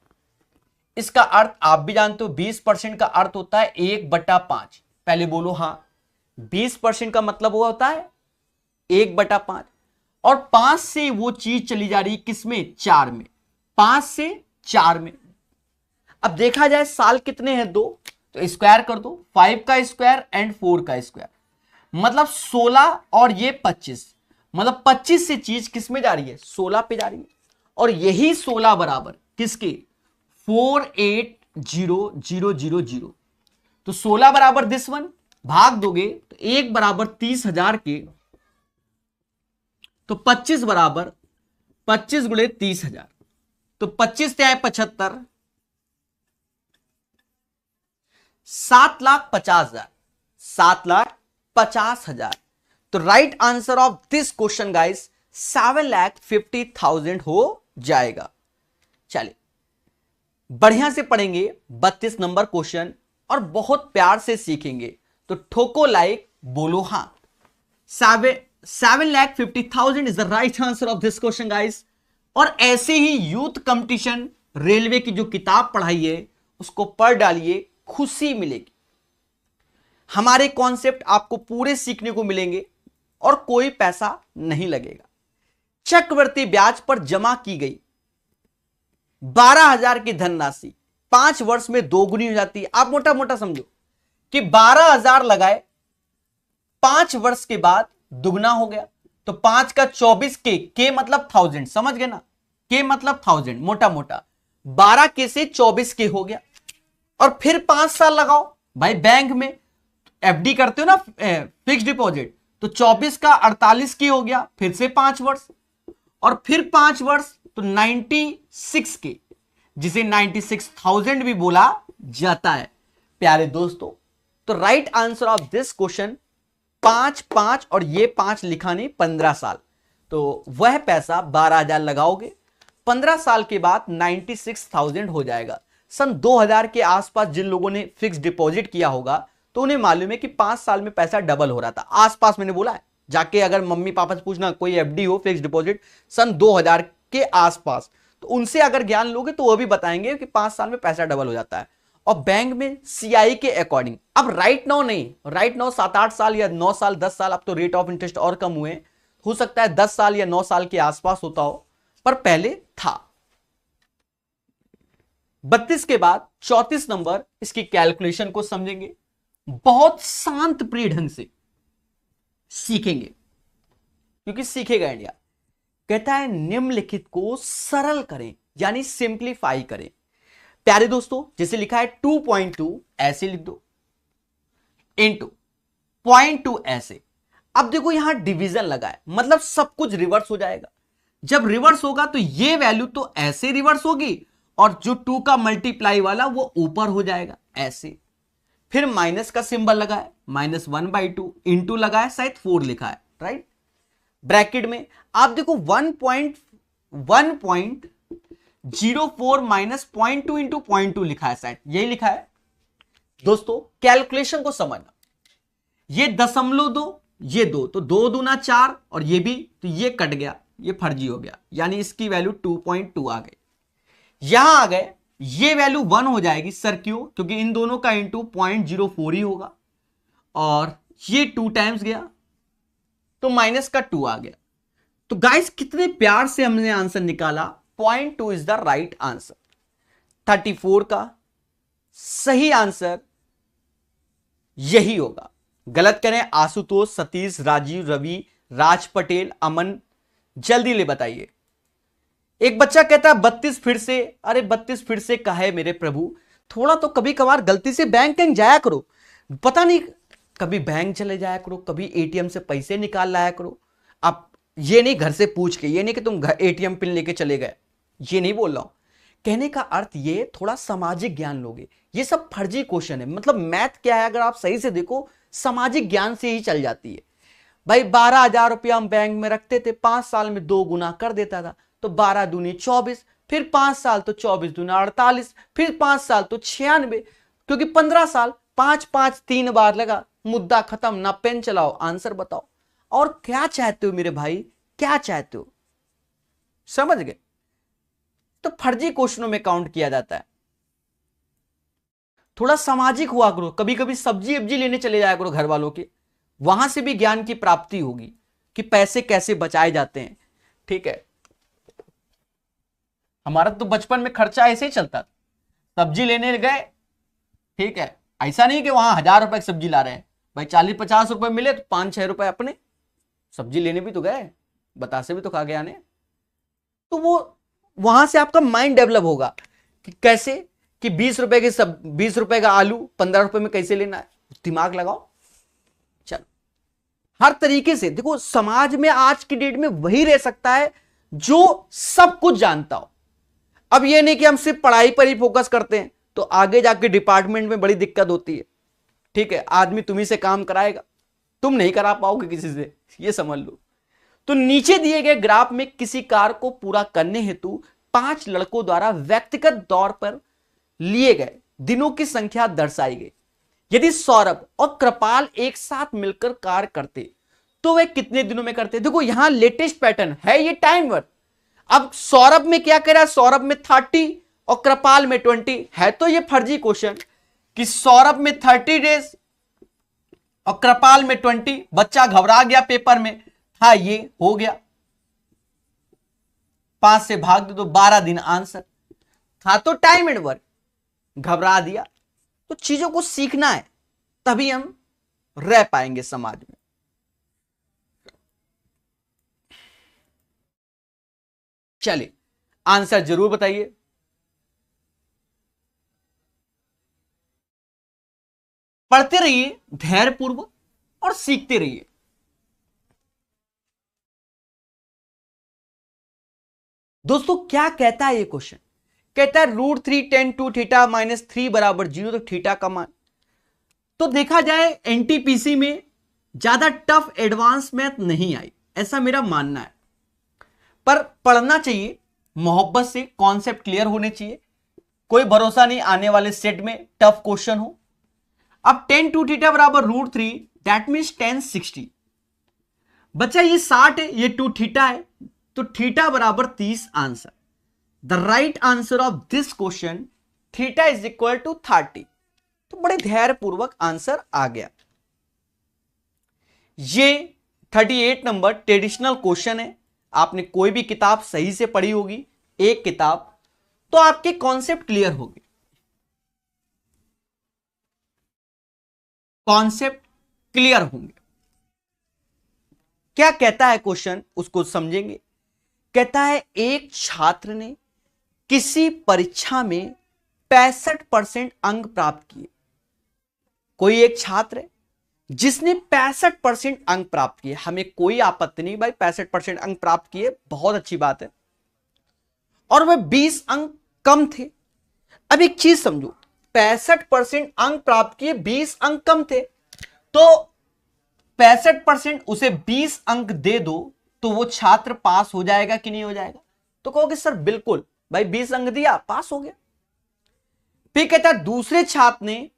इसका अर्थ आप भी जानते हो 20% का अर्थ होता है 1/5। पहले बोलो हाँ, 20% का मतलब वो होता है 1/5। और 5 से वो चीज चली जा रही है किसमें, 4 में, 5 से 4 में। अब देखा जाए साल कितने हैं, 2, तो स्क्वायर कर दो, 5 का स्क्वायर एंड 4 का स्क्वायर, मतलब 16 और ये 25, मतलब 25 से चीज किस में जा रही है, 16 पे जा रही है। और यही 16 बराबर किसके, 480000। तो 16 बराबर दिस वन, भाग दोगे तो 1 बराबर 30,000 के, तो 25 बराबर 25 गुणे 30,000, तो 25 से आए 75, 7,50,000, 7,50,000। तो right answer of this question guys 7,50,000 हो जाएगा। चलिए बढ़िया से पढ़ेंगे 32 नंबर क्वेश्चन और बहुत प्यार से सीखेंगे, तो ठोको लाइक, बोलो हाँ। 7,50,000 is the right answer of this question guys. और ऐसे ही यूथ कंपटीशन रेलवे की जो किताब पढ़ाई है उसको पढ़ डालिए, खुशी मिलेगी। हमारे कॉन्सेप्ट आपको पूरे सीखने को मिलेंगे और कोई पैसा नहीं लगेगा। चक्रवृद्धि ब्याज पर जमा की गई 12,000 की धनराशि 5 वर्ष में दोगुनी हो जाती है। आप मोटा मोटा समझो कि 12,000 लगाए, 5 वर्ष के बाद दुगना हो गया, तो 5 का 24 के मतलब 1000, समझ गए ना, के मतलब 1000, मोटा मोटा 12 के से 24 के हो गया। और फिर 5 साल लगाओ भाई, बैंक में एफडी करते हो ना, फिक्स डिपॉजिट, तो 24 का 48 के हो गया, फिर से 5 वर्ष, और फिर 5 वर्ष तो 96 के, जिसे 96,000 भी बोला जाता है प्यारे दोस्तों। तो right answer of this question 5 और ये 5 लिखा नहीं, 15 साल, तो वह पैसा 12,000 लगाओगे, 15 साल के बाद 96,000 हो जाएगा। सन 2000 के आसपास जिन लोगों ने फिक्स डिपॉजिट किया होगा तो उन्हें मालूम है कि 5 साल में पैसा डबल हो रहा था। आसपास मैंने बोला है, जाके अगर मम्मी पापा से पूछना कोई एफडी हो फिक्स डिपॉजिट सन 2000 के आसपास, तो उनसे अगर ज्ञान लोगे तो वो भी बताएंगे कि 5 साल में पैसा डबल हो जाता है। और बैंक में सीआई के अकॉर्डिंग, अब राइट नाउ नहीं, राइट नाउ 7-8 साल या 9 साल 10 साल, अब तो रेट ऑफ इंटरेस्ट और कम हुए, हो सकता है 10 साल या 9 साल के आसपास होता हो, पर पहले था। 32 के बाद 34 नंबर, इसकी कैलकुलेशन को समझेंगे, बहुत शांत प्रिय ढंग से सीखेंगे क्योंकि सीखेगा इंडिया। कहता है निम्नलिखित को सरल करें, यानी सिंप्लीफाई करें। प्यारे दोस्तों जैसे लिखा है 2.2 ऐसे लिख दो, इनटू 0.2 ऐसे। अब देखो यहां डिवीजन लगा है, मतलब सब कुछ रिवर्स हो जाएगा। जब रिवर्स होगा तो ये वैल्यू तो ऐसे रिवर्स होगी और जो 2 का मल्टीप्लाई वाला वो ऊपर हो जाएगा ऐसे। फिर माइनस का सिंबल लगा है, -1/2 इंटू लगा है, शायद 4 लिखा है, राइट। ब्रैकेट में आप देखो 1.04 माइनस 0.2 इंटू 0.2 लिखा है, शायद यही लिखा है। दोस्तों कैलकुलेशन को समझना, ये 0.2 ये 2, तो 2 दूना 4 और ये भी, तो ये कट गया, ये फर्जी हो गया, यानी इसकी वैल्यू 2.2 आ गई। यहां आ गए, ये वैल्यू 1 हो जाएगी सर, क्यों, क्योंकि इन दोनों का इंटू 0.04 ही होगा, और ये 2 टाइम्स गया तो माइनस का 2 आ गया। तो गाइस कितने प्यार से हमने आंसर निकाला, 0.2 इज द राइट आंसर। 34 का सही आंसर यही होगा। गलत करें आशुतोष, सतीश, राजीव, रवि, राज पटेल, अमन, जल्दी ले बताइए। एक बच्चा कहता है 32 फिर से, अरे 32 फिर से कहा है मेरे प्रभु, थोड़ा तो कभी कभार गलती से बैंक जाया करो, पता नहीं कभी बैंक चले जाया करो, कभी एटीएम से पैसे निकाल लाया करो। आप ये नहीं घर से पूछ के, ये नहीं कि तुम एटीएम पिन लेके चले गए, ये नहीं बोल रहा हूं। कहने का अर्थ ये थोड़ा सामाजिक ज्ञान लोगे, ये सब फर्जी क्वेश्चन है। मतलब मैथ क्या है, अगर आप सही से देखो सामाजिक ज्ञान से ही चल जाती है। भाई 12,000 रुपया हम बैंक में रखते थे, 5 साल में 2 गुना कर देता था, तो 12 दूनी 24, फिर 5 साल तो 24 दूना 48, फिर 5 साल तो 96, क्योंकि 15 साल 5 3 बार लगा, मुद्दा खत्म, ना पेन चलाओ, आंसर बताओ। और क्या चाहते हो मेरे भाई, क्या चाहते हो, समझ गए। तो फर्जी क्वेश्चनों में काउंट किया जाता है। थोड़ा सामाजिक हुआ करो, कभी कभी सब्जी अब्जी लेने चले जाया करो घर वालों के, वहां से भी ज्ञान की प्राप्ति होगी कि पैसे कैसे बचाए जाते हैं। ठीक है, हमारा तो बचपन में खर्चा ऐसे ही चलता था, सब्जी लेने गए, ठीक है, ऐसा नहीं कि वहां 1000 रुपए की सब्जी ला रहे हैं भाई, 40-50 रुपए मिले तो 5-6 रुपए अपने, सब्जी लेने भी तो गए, बतासे भी तो खा के आने। तो वो वहां से आपका माइंड डेवलप होगा कि कैसे, कि 20 रुपए का आलू 15 रुपए में कैसे लेना है, दिमाग लगाओ। चलो, हर तरीके से देखो, समाज में आज की डेट में वही रह सकता है जो सब कुछ जानता हो। अब ये नहीं कि हम सिर्फ पढ़ाई पर ही फोकस करते हैं तो आगे जाके डिपार्टमेंट में बड़ी दिक्कत होती है। ठीक है, आदमी तुम्ही से काम कराएगा, तुम नहीं करा पाओगे किसी से, ये समझ लो। तो नीचे दिए गए ग्राफ में किसी कार्य को पूरा करने हेतु 5 लड़कों द्वारा व्यक्तिगत तौर पर लिए गए दिनों की संख्या दर्शाई गई। यदि सौरभ और कृपाल एक साथ मिलकर कार्य करते तो वे कितने दिनों में करते। देखो यहां लेटेस्ट पैटर्न है, ये टाइम वर्क। अब सौरभ में क्या कह रहा है, सौरभ में 30 और कृपाल में 20 है, तो ये फर्जी क्वेश्चन कि सौरभ में 30 डेज और कृपाल में 20। बच्चा घबरा गया पेपर में, हाँ ये हो गया, 5 से भाग दे तो 12 दिन आंसर था, तो टाइम एंड वर्क, घबरा दिया। तो चीजों को सीखना है, तभी हम रह पाएंगे समाज में। चलिए आंसर जरूर बताइए। पढ़ते रहिए धैर्यपूर्वक और सीखते रहिए। दोस्तों क्या कहता है ये क्वेश्चन, कहता है √3 tan 2 थीटा माइनस 3 बराबर 0, तो थीटा का मान। तो देखा जाए एनटीपीसी में ज्यादा टफ एडवांस मैथ नहीं आई, ऐसा मेरा मानना है, पर पढ़ना चाहिए मोहब्बत से, कॉन्सेप्ट क्लियर होने चाहिए। कोई भरोसा नहीं आने वाले सेट में टफ क्वेश्चन हो। अब tan 2 थीटा बराबर √3, दैट मीन्स tan 60। बच्चा ये 60 है, ये 2 थीटा है, तो थीटा बराबर 30 answer. The right answer of this question theta is equal to 30। तो बड़े धैर्यपूर्वक आंसर आ गया। ये 38 नंबर ट्रेडिशनल क्वेश्चन है। आपने कोई भी किताब सही से पढ़ी होगी, एक किताब, तो आपके कॉन्सेप्ट क्लियर होंगे, कॉन्सेप्ट क्लियर होंगे। क्या कहता है क्वेश्चन, उसको समझेंगे। कहता है एक छात्र ने किसी परीक्षा में 65% अंक प्राप्त किए। कोई एक छात्र है जिसने 65% अंक प्राप्त किए, हमें कोई आपत्ति नहीं भाई, 65% अंक प्राप्त किए, बहुत अच्छी बात है, और वह 20 अंक कम थे। अब एक चीज समझो, 65% अंक प्राप्त किए, 20 अंक कम थे, तो 65% उसे 20 अंक दे दो तो वो छात्र पास हो जाएगा कि नहीं हो जाएगा। तो कहोगे सर बिल्कुल भाई, 20 अंक दिया पास हो गया। फिर कहता है दूसरे छात्र ने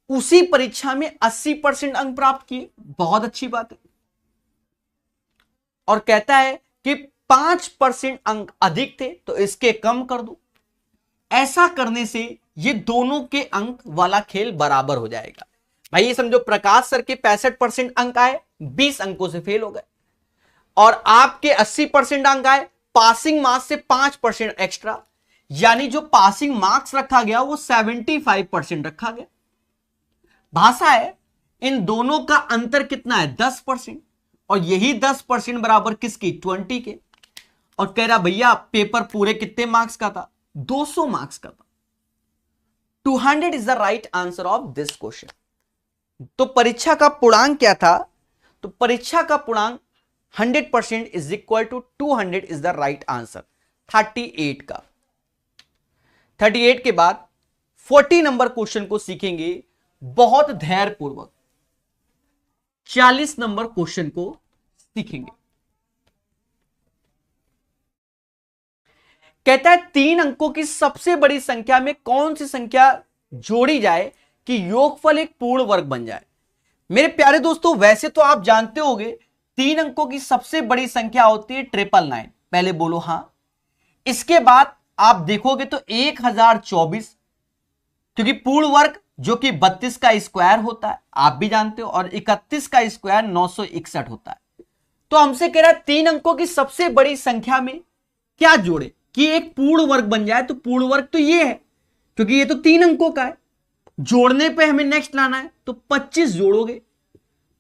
उसी परीक्षा में 80% अंक प्राप्त किए, बहुत अच्छी बात है, और कहता है कि 5% अंक अधिक थे तो इसके कम कर दो। ऐसा करने से ये दोनों के अंक वाला खेल बराबर हो जाएगा। भाई ये समझो, प्रकाश सर के 65% अंक आए, 20 अंकों से फेल हो गए, और आपके 80% अंक आए, पासिंग मार्क्स से 5% एक्स्ट्रा, यानी जो पासिंग मार्क्स रखा गया वो 75% रखा गया। भाषा है इन दोनों का अंतर कितना है, 10%, और यही 10% बराबर किसकी, 20 के। और कह रहा भैया पेपर पूरे कितने मार्क्स का था, 200 मार्क्स का था। 200 is the right answer of this question. तो परीक्षा का पूर्णांक क्या था, तो परीक्षा का पूर्णांक 100% is equal to 200 is the right answer. 38 का 38 के बाद 40 नंबर क्वेश्चन को सीखेंगे बहुत धैर्यपूर्वक। 40 नंबर क्वेश्चन को सीखेंगे। कहता है 3 अंकों की सबसे बड़ी संख्या में कौन सी संख्या जोड़ी जाए कि योगफल एक पूर्ण वर्ग बन जाए। मेरे प्यारे दोस्तों, वैसे तो आप जानते होंगे 3 अंकों की सबसे बड़ी संख्या होती है 999, पहले बोलो हां। इसके बाद आप देखोगे तो 1024, क्योंकि पूर्ण वर्ग जो कि 32 का स्क्वायर होता है, आप भी जानते हो, और 31 का स्क्वायर 961 होता है। तो हमसे कह रहा है 3 अंकों की सबसे बड़ी संख्या में क्या जोड़े कि एक पूर्ण वर्ग बन जाए। तो पूर्ण वर्ग तो ये है, क्योंकि ये तो 3 अंकों का है। जोड़ने पे हमें नेक्स्ट लाना है, तो 25 जोड़ोगे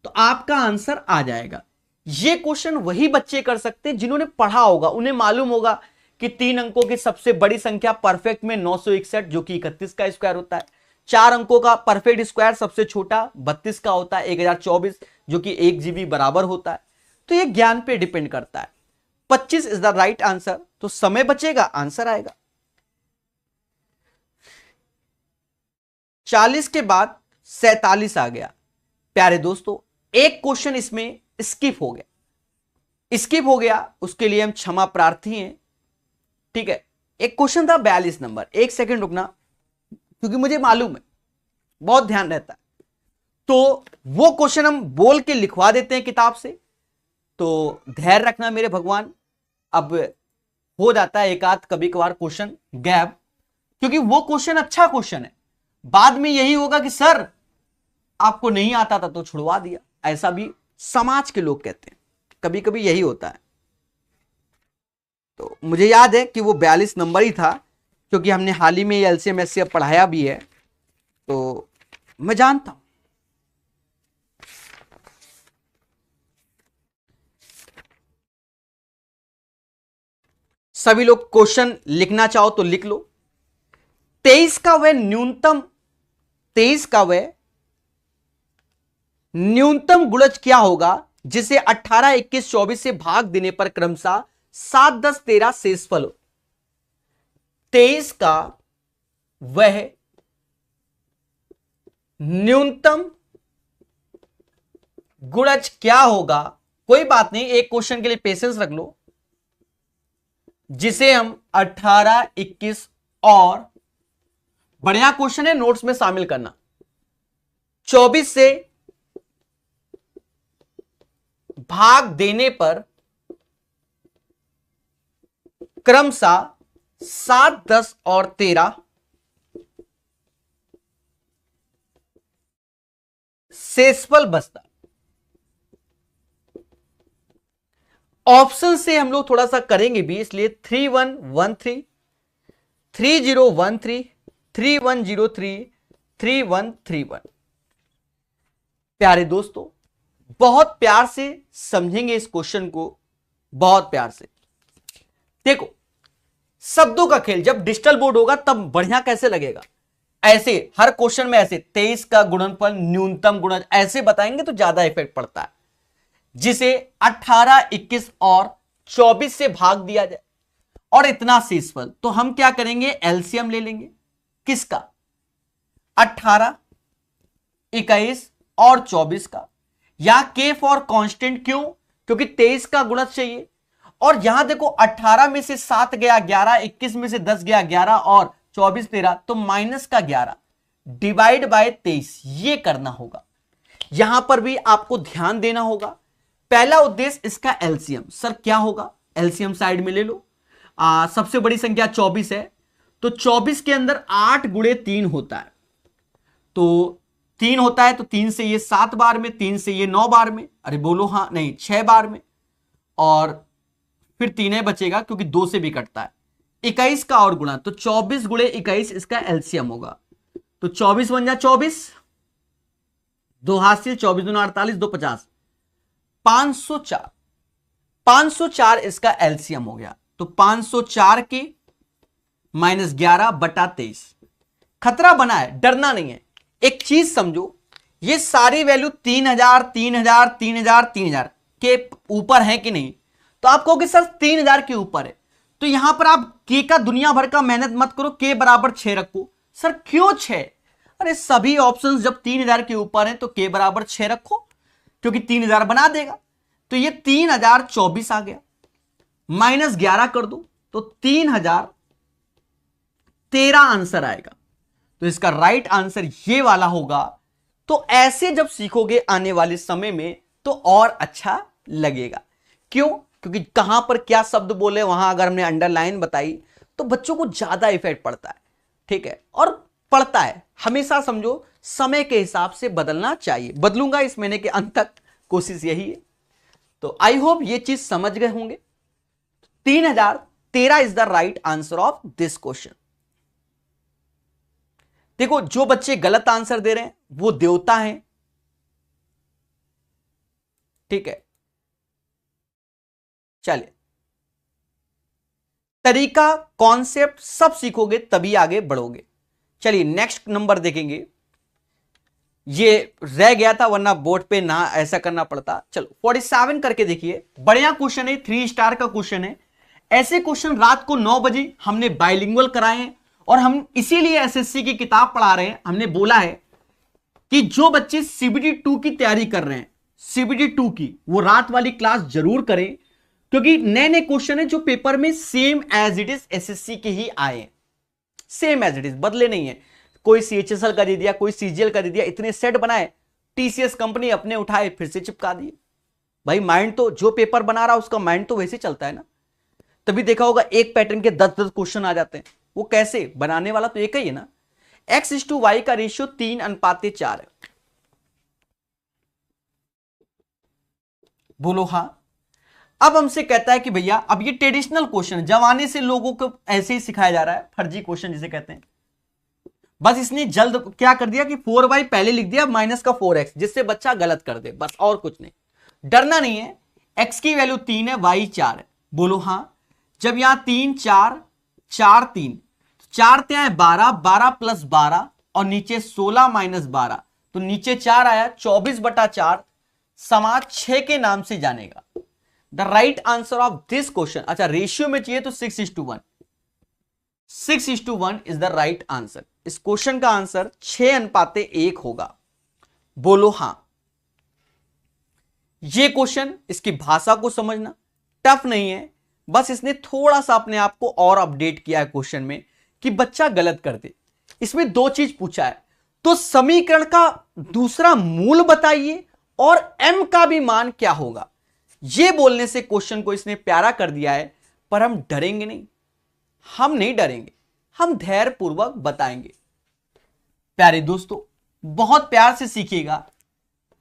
तो आपका आंसर आ जाएगा। ये क्वेश्चन वही बच्चे कर सकते हैं जिन्होंने पढ़ा होगा, उन्हें मालूम होगा कि 3 अंकों की सबसे बड़ी संख्या परफेक्ट में 961 जो कि 31 का स्क्वायर होता है। 4 अंकों का परफेक्ट स्क्वायर सबसे छोटा 32 का होता है, 1024 जो कि 1 GB बराबर होता है। तो ये ज्ञान पे डिपेंड करता है। 25 इज द राइट आंसर। तो समय बचेगा, आंसर आएगा। 40 के बाद 47 आ गया। प्यारे दोस्तों, एक क्वेश्चन इसमें स्किप हो गया, उसके लिए हम क्षमा प्रार्थी हैं। ठीक है, एक क्वेश्चन था 42 नंबर। एक सेकंड रुकना, क्योंकि मुझे मालूम है, बहुत ध्यान रहता है। तो वो क्वेश्चन हम बोल के लिखवा देते हैं किताब से, तो धैर्य रखना मेरे भगवान। अब हो जाता है एक आध कभी कभार क्वेश्चन गैप, क्योंकि वो क्वेश्चन अच्छा क्वेश्चन है। बाद में यही होगा कि सर आपको नहीं आता था तो छुड़वा दिया, ऐसा भी समाज के लोग कहते हैं, कभी कभी यही होता है। तो मुझे याद है कि वो 42 नंबर ही था, क्योंकि हमने हाल ही में एलसीएम एचसीएफ पढ़ाया भी है, तो मैं जानता हूं। सभी लोग क्वेश्चन लिखना चाहो तो लिख लो। 23 का वह न्यूनतम गुणज क्या होगा जिसे 18, 21, 24 से भाग देने पर क्रमशः 7, 10, 13 शेषफल हो। 23 का वह न्यूनतम गुणज क्या होगा, कोई बात नहीं, एक क्वेश्चन के लिए पेशेंस रख लो, जिसे हम 18, 21 और बढ़िया क्वेश्चन है, नोट्स में शामिल करना, 24 से भाग देने पर क्रमशः 7, 10 और 13 शेषफल बचता। ऑप्शन से हम लोग थोड़ा सा करेंगे भी, इसलिए 3113, 3013, 3103, 3131। प्यारे दोस्तों, बहुत प्यार से समझेंगे इस क्वेश्चन को, बहुत प्यार से। देखो, शब्दों का खेल जब डिजिटल बोर्ड होगा तब बढ़िया कैसे लगेगा। ऐसे हर क्वेश्चन में ऐसे 23 का गुणनफल, न्यूनतम गुणज ऐसे बताएंगे तो ज्यादा इफेक्ट पड़ता है, जिसे 18, 21 और 24 से भाग दिया जाए और इतना शेषफल। तो हम क्या करेंगे, एलसीएम ले लेंगे। किसका? 18, 21 और 24 का। यहां के फॉर कांस्टेंट, क्यों? क्योंकि 23 का गुणज चाहिए, और यहां देखो 18 में से 7 गया 11, 21 में से 10 गया 11 और 24 13, तो माइनस का 11 डिवाइड बाय 23, ये करना होगा। यहां पर भी आपको ध्यान देना होगा। पहला उद्देश्य इसका एलसीएम। सर क्या होगा? एलसीएम साइड में ले लो। सबसे बड़ी संख्या 24 है, तो 24 के अंदर 8 गुणे 3 होता है, तो 3 होता है, तो 3 से ये 7 बार में, 3 से ये 9 बार में, अरे बोलो हाँ, नहीं 6 बार में, और फिर 3 बचेगा क्योंकि 2 से भी कटता है। 21 का और गुणा, तो 24 गुणे 21 इसका एलसीएम होगा। तो 24 बन जा 24, 2 हाथ से 24 दूना 48, 2 50, 504। 504 इसका एलसीएम हो गया। तो 504 के माइनस 11 बटा 23। खतरा बना है, डरना नहीं है। एक चीज समझो, ये सारी वैल्यू 3000, 3000, 3000, 3000 के ऊपर है कि नहीं? तो आप कहोगे सर 3000 के ऊपर है, तो यहां पर आप के का दुनिया भर का मेहनत मत करो, के बराबर 6 रखो। सर क्यों 6? अरे सभी ऑप्शंस जब 3000 के ऊपर हैं तो के बराबर 6 रखो, क्योंकि 3000 बना देगा। तो ये 3024 आ गया, माइनस 11 कर दो तो 3013 आंसर आएगा। तो इसका राइट आंसर ये वाला होगा। तो ऐसे जब सीखोगे आने वाले समय में तो और अच्छा लगेगा। क्यों? क्योंकि कहां पर क्या शब्द बोले वहां अगर हमने अंडरलाइन बताई तो बच्चों को ज्यादा इफेक्ट पड़ता है। ठीक है, और पड़ता है, हमेशा समझो समय के हिसाब से बदलना चाहिए। बदलूंगा इस महीने के अंत तक, कोशिश यही है। तो आई होप ये चीज समझ गए होंगे। 3013 is the right answer of this question. देखो जो बच्चे गलत आंसर दे रहे हैं वो देवता हैं, ठीक है। चलिए, तरीका, कॉन्सेप्ट सब सीखोगे तभी आगे बढ़ोगे। चलिए नेक्स्ट नंबर देखेंगे। ये रह गया था वरना बोर्ड पे ना ऐसा करना पड़ता। चलो 47 करके देखिए, बढ़िया क्वेश्चन है, 3 स्टार का क्वेश्चन है। ऐसे क्वेश्चन रात को 9 बजे हमने बाइलिंगुअल कराए हैं और हम इसीलिए एसएससी की किताब पढ़ा रहे हैं। हमने बोला है कि जो बच्चे सीबीटी 2 की तैयारी कर रहे हैं, सीबीटी 2 की, वो रात वाली क्लास जरूर करें, क्योंकि नए नए क्वेश्चन है जो पेपर में same as it is SSC के ही आए, सेम एज इट इज, बदले नहीं है। कोई सीएचएसएल का दे दिया, कोई सीजीएल का दे दिया, इतने सेट बनाए, टीसीएस कंपनी अपने उठाए फिर से चिपका दिए। भाई माइंड तो, जो पेपर बना रहा उसका माइंड तो वैसे चलता है ना। तभी देखा होगा एक पैटर्न के 10-10 क्वेश्चन आ जाते हैं। वो कैसे, बनाने वाला तो एक ही है ना। x/y का रेशियो 3:4 है। बोलो हां। अब हमसे कहता है कि भैया, अब ये ट्रेडिशनल क्वेश्चन जमाने से लोगों को ऐसे ही सिखाया जा रहा है, फर्जी क्वेश्चन जिसे कहते हैं। बस इसने जल्द क्या कर दिया कि 4y पहले लिख दिया, माइनस का 4x, जिससे बच्चा गलत कर दे, बस और कुछ नहीं। डरना नहीं है। x की वैल्यू 3 है, y 4 है। बोलो हां। जब यहां 3 4 4 3, 4 त्या 12, 12 + 12 और नीचे 16 - 12, तो नीचे 4 आया, 24/4 समाज 6 के नाम से जानेगा। The right answer of this question, अच्छा रेशियो में चाहिए तो 6:1, 6:1 इज द राइट आंसर। इस क्वेश्चन का आंसर 6:1 होगा। बोलो हां। ये क्वेश्चन, इसकी भाषा को समझना टफ नहीं है, बस इसने थोड़ा सा अपने आप को और अपडेट किया है क्वेश्चन में कि बच्चा गलत कर दे। इसमें 2 चीज पूछा है, तो समीकरण का दूसरा मूल बताइए और m का भी मान क्या होगा। यह बोलने से क्वेश्चन को इसने प्यारा कर दिया है, पर हम डरेंगे नहीं, हम नहीं डरेंगे, हम धैर्यपूर्वक बताएंगे। प्यारे दोस्तों, बहुत प्यार से सीखिएगा।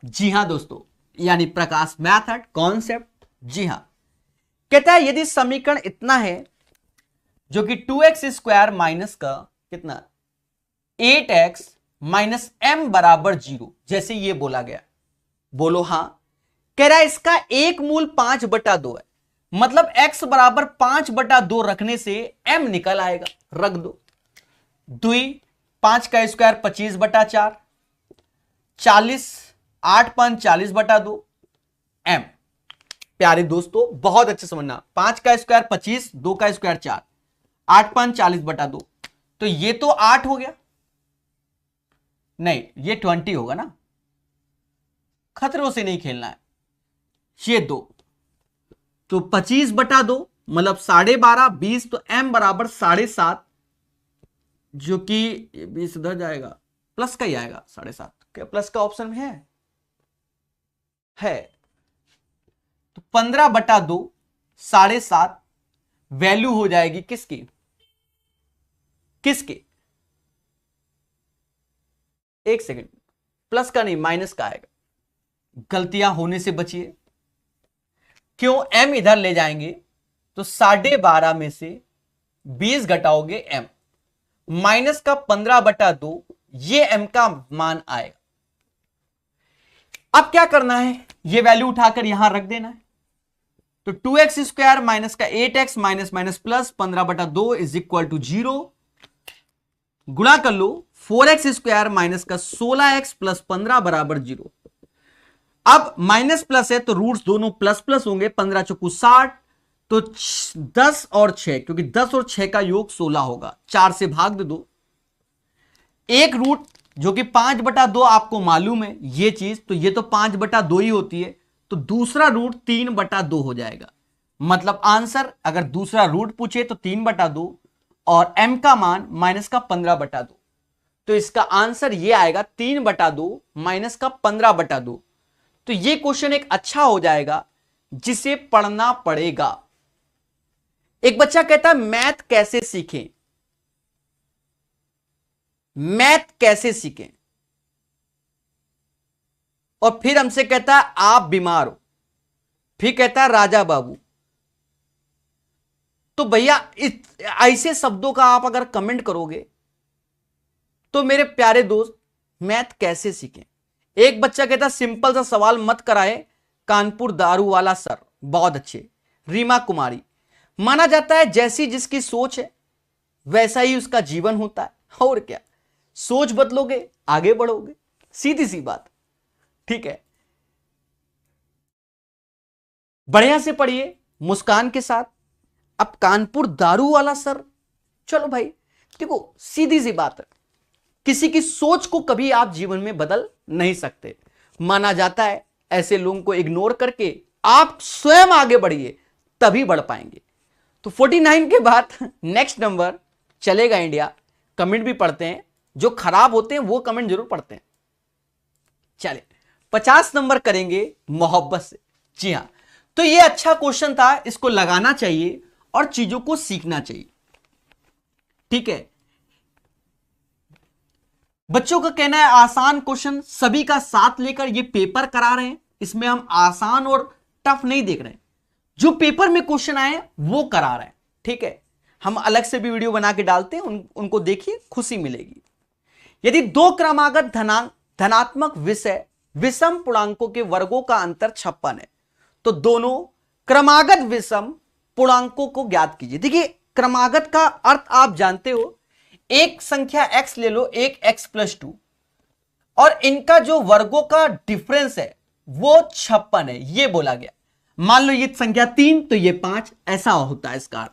जी हां दोस्तों, यानी प्रकाश मेथड कॉन्सेप्ट। जी हां, कहता है यदि समीकरण इतना है जो कि 2x² माइनस का कितना 8x माइनस m बराबर 0, जैसे ये बोला गया। बोलो हां। कह रहा है इसका एक मूल 5/2 है, मतलब x बराबर 5/2 रखने से m निकल आएगा, रख दो। 2 5 का स्क्वायर 25/4, 40 8 5 40/2 m। प्यारे दोस्तों बहुत अच्छे समझना, 5 का स्क्वायर 25, 2 का स्क्वायर 4, 8 5 40/2, तो ये तो 8 हो गया, नहीं ये 20 होगा ना, खतरों से नहीं खेलना है। ये 2 तो 25/2 मतलब 12.5, 20, तो m बराबर 7.5, जो कि 20 इधर जाएगा, प्लस का ही आएगा 7.5। क्या प्लस का ऑप्शन में है? तो 15/2 7.5 वैल्यू हो जाएगी किसकी, एक सेकंड, प्लस का नहीं माइनस का आएगा। गलतियां होने से बचिए। क्यों, m इधर ले जाएंगे तो 12.5 में से 20 घटाओगे m, माइनस का 15/2, ये m का मान आएगा। अब क्या करना है, ये वैल्यू उठाकर यहां रख देना है। तो 2x² माइनस का 8x minus minus plus 15/2 is equal to 0, गुणा कर लो 4x² माइनस का 16x प्लस 15 बराबर 0। अब माइनस प्लस है तो रूट्स दोनों प्लस प्लस होंगे, 15 चौकू 60, तो 10 और 6, क्योंकि 10 और 6 का योग 16 होगा, 4 से भाग दे दो। एक रूट जो कि 5/2 आपको मालूम है ये चीज, तो ये तो 5/2 ही होती है, तो दूसरा रूट 3/2 हो जाएगा। मतलब आंसर अगर दूसरा रूट पूछे तो 3/2 और m का मान माइनस का 15/2, तो इसका आंसर ये आएगा 3/2 माइनस का 15/2। तो ये क्वेश्चन एक अच्छा हो जाएगा जिसे पढ़ना पड़ेगा। एक बच्चा कहता है मैथ कैसे सीखें, मैथ कैसे सीखें, और फिर हमसे कहता है आप बीमार हो, फिर कहता है राजा बाबू। तो भैया ऐसे शब्दों का आप अगर कमेंट करोगे तो मेरे प्यारे दोस्त मैथ कैसे सीखें। एक बच्चा कहता सिंपल सा सवाल मत कराए कानपुर दारू वाला सर, बहुत अच्छे। रीमा कुमारी, माना जाता है जैसी जिसकी सोच है वैसा ही उसका जीवन होता है, और क्या, सोच बदलोगे आगे बढ़ोगे, सीधी सी बात। ठीक है, बढ़िया से पढ़िए मुस्कान के साथ। अब कानपुर दारू वाला सर, चलो भाई देखो सीधी सी बात है, किसी की सोच को कभी आप जीवन में बदल नहीं सकते। माना जाता है ऐसे लोगों को इग्नोर करके आप स्वयं आगे बढ़िए, तभी बढ़ पाएंगे। तो 49 के बाद नेक्स्ट नंबर चलेगा इंडिया। कमेंट भी पढ़ते हैं, जो खराब होते हैं वो कमेंट जरूर पढ़ते हैं। चले 50 नंबर करेंगे मोहब्बत से। जी हां, तो ये अच्छा क्वेश्चन था, इसको लगाना चाहिए और चीजों को सीखना चाहिए। ठीक है, बच्चों का कहना है आसान क्वेश्चन सभी का साथ लेकर ये पेपर करा रहे हैं, इसमें हम आसान और टफ नहीं देख रहे हैं, जो पेपर में क्वेश्चन आए वो करा रहे हैं। ठीक है, हम अलग से भी वीडियो बना के डालते हैं, उनको देखिए, खुशी मिलेगी। यदि दो क्रमागत धनात्मक विषय विषम पूर्णांकों के वर्गों का अंतर 56 है, तो दोनों क्रमागत विषम पूर्णांकों को ज्ञात कीजिए। देखिए क्रमागत का अर्थ आप जानते हो, एक संख्या x ले लो, एक x + 2, और इनका जो वर्गों का डिफरेंस है वो 56 है, ये बोला गया। मान लो ये संख्या 3 तो ये 5, ऐसा होता है इसका अर्थ।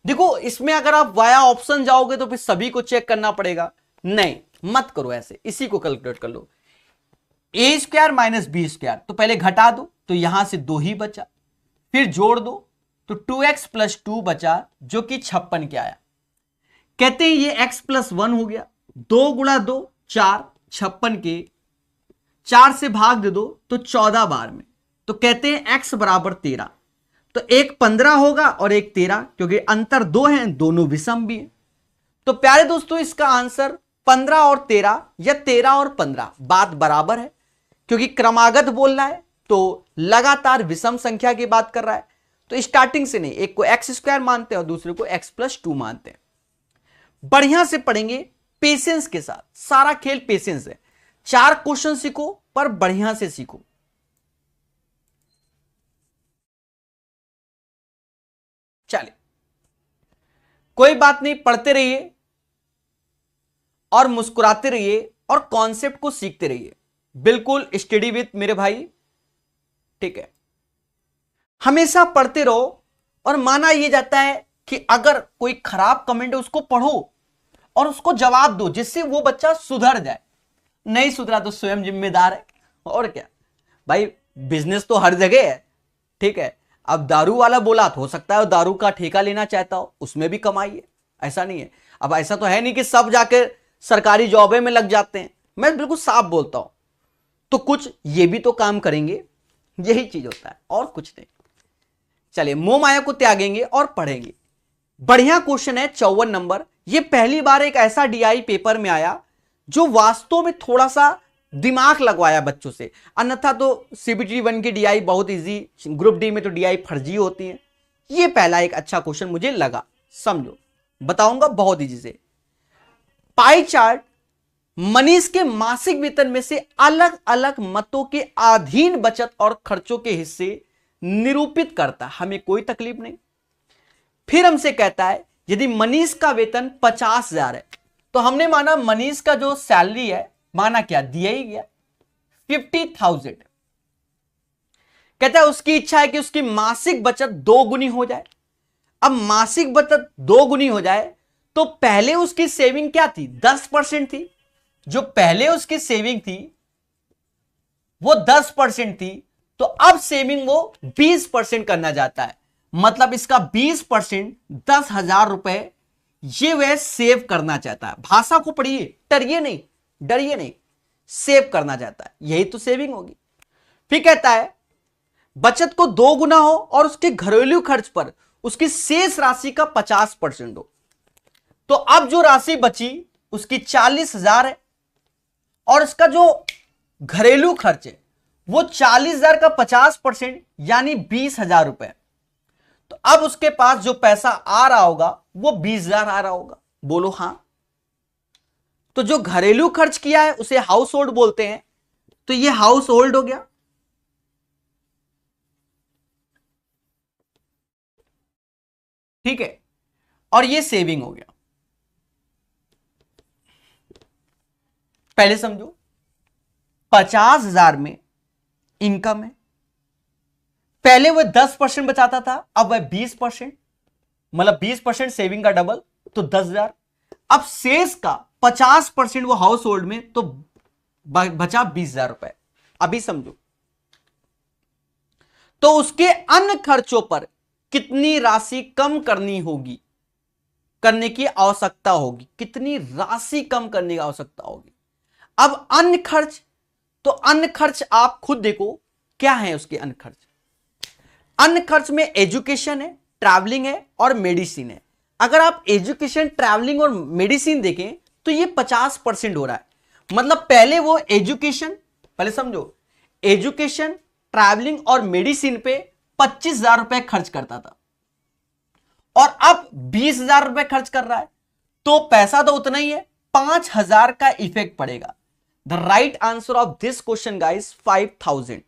देखो इसमें अगर आप वाया ऑप्शन जाओगे तो फिर सभी को चेक करना पड़ेगा, नहीं मत करो ऐसे, इसी को कैलकुलेट कर लो। a² - b², तो पहले घटा दो तो यहां से 2 ही बचा, फिर जोड़ दो तो 2x + 2 बचा, जो कि 56 के आया। कहते हैं ये x + 1 हो गया, 2 × 2 4, 56 के 4 से भाग दे दो तो 14 बार में, तो कहते हैं x = 13। तो एक 15 होगा और एक 13, क्योंकि अंतर 2 है, दोनों विषम भी है। तो प्यारे दोस्तों इसका आंसर 15 और 13 या 13 और 15 बात बराबर है, क्योंकि क्रमागत बोल रहा है तो लगातार विषम संख्या की बात कर रहा है। तो स्टार्टिंग से नहीं, एक को x² मानते हैं और दूसरे को x + 2 मानते हैं। बढ़िया से पढ़ेंगे पेशेंस के साथ, सारा खेल पेशेंस है। 4 क्वेश्चन सीखो पर बढ़िया से सीखो। चलिए कोई बात नहीं, पढ़ते रहिए और मुस्कुराते रहिए और कॉन्सेप्ट को सीखते रहिए, बिल्कुल स्टडी विथ मेरे भाई। ठीक है, हमेशा पढ़ते रहो। और माना यह जाता है कि अगर कोई खराब कमेंट है उसको पढ़ो और उसको जवाब दो, जिससे वो बच्चा सुधर जाए। नहीं सुधरा तो स्वयं जिम्मेदार है, और क्या भाई, बिजनेस तो हर जगह है। ठीक है, अब दारू वाला बोला तो हो सकता है दारू का ठेका लेना चाहता हो, उसमें भी कमाई है, ऐसा नहीं है। अब ऐसा तो है नहीं कि सब जाके सरकारी जॉबे में लग जाते हैं, मैं बिल्कुल साफ बोलता हूं। तो कुछ ये भी तो काम करेंगे, यही चीज होता है और कुछ नहीं। चलिए मोह माया को त्यागेंगे और पढ़ेंगे। बढ़िया क्वेश्चन है 54 नंबर। ये पहली बार एक ऐसा डीआई पेपर में आया जो वास्तव में थोड़ा सा दिमाग लगवाया बच्चों से, अन्यथा तो CBT 1 की डीआई बहुत इजी, ग्रुप डी में तो डीआई फर्जी होती है। ये पहला एक अच्छा क्वेश्चन मुझे लगा, समझो बताऊंगा बहुत इजी से। पाई चार्ट मनीष के मासिक वेतन में से अलग अलग मतों के अधीन बचत और खर्चों के हिस्से निरूपित करता है, हमें कोई तकलीफ नहीं। फिर हमसे कहता है यदि मनीष का वेतन 50,000 है, तो हमने माना मनीष का जो सैलरी है, माना क्या दिया ही गया 50,000। कहता है उसकी इच्छा है कि उसकी मासिक बचत 2 गुनी हो जाए। अब मासिक बचत 2 गुनी हो जाए तो पहले उसकी सेविंग क्या थी, 10% थी। जो पहले उसकी सेविंग थी वो 10% थी, तो अब सेविंग वो 20% करना चाहता है। मतलब इसका 20% 10,000 रुपए ये वह सेव करना चाहता है। भाषा को पढ़िए, डरिए नहीं, डरिए नहीं, सेव करना चाहता है, यही तो सेविंग होगी। फिर कहता है बचत को 2 गुना हो और उसके घरेलू खर्च पर उसकी शेष राशि का 50% हो। तो अब जो राशि बची उसकी 40,000 है और इसका जो घरेलू खर्च है वो 40,000 का 50% यानी 20,000 रुपए। तो अब उसके पास जो पैसा आ रहा होगा वो 20,000 आ रहा होगा। बोलो हां। तो जो घरेलू खर्च किया है उसे हाउस होल्ड बोलते हैं, तो ये हाउस होल्ड हो गया। ठीक है, और ये सेविंग हो गया। पहले समझो, 50,000 में इनकम है, पहले वह 10% बचाता था, अब वह 20%, मतलब 20% सेविंग का डबल, तो 10,000। अब शेष का 50% वो हाउस होल्ड में, तो बचा 20,000 रुपए। अभी समझो, तो उसके अन्य खर्चों पर कितनी राशि कम करनी होगी, करने की आवश्यकता होगी, कितनी राशि कम करने की आवश्यकता होगी। अब अन्य खर्च, तो अन्य खर्च आप खुद देखो क्या है उसके अन्य खर्च। अन्य खर्च में एजुकेशन है, ट्रैवलिंग है और मेडिसिन है। अगर आप एजुकेशन, ट्रैवलिंग और मेडिसिन देखें तो ये 50% हो रहा है। मतलब पहले वो एजुकेशन, पहले समझो, एजुकेशन, ट्रैवलिंग और मेडिसिन पे 25,000 रुपए खर्च करता था और अब 20,000 रुपए खर्च कर रहा है, तो पैसा तो उतना ही है, 5,000 का इफेक्ट पड़ेगा। The right answer of this question guys 5,000।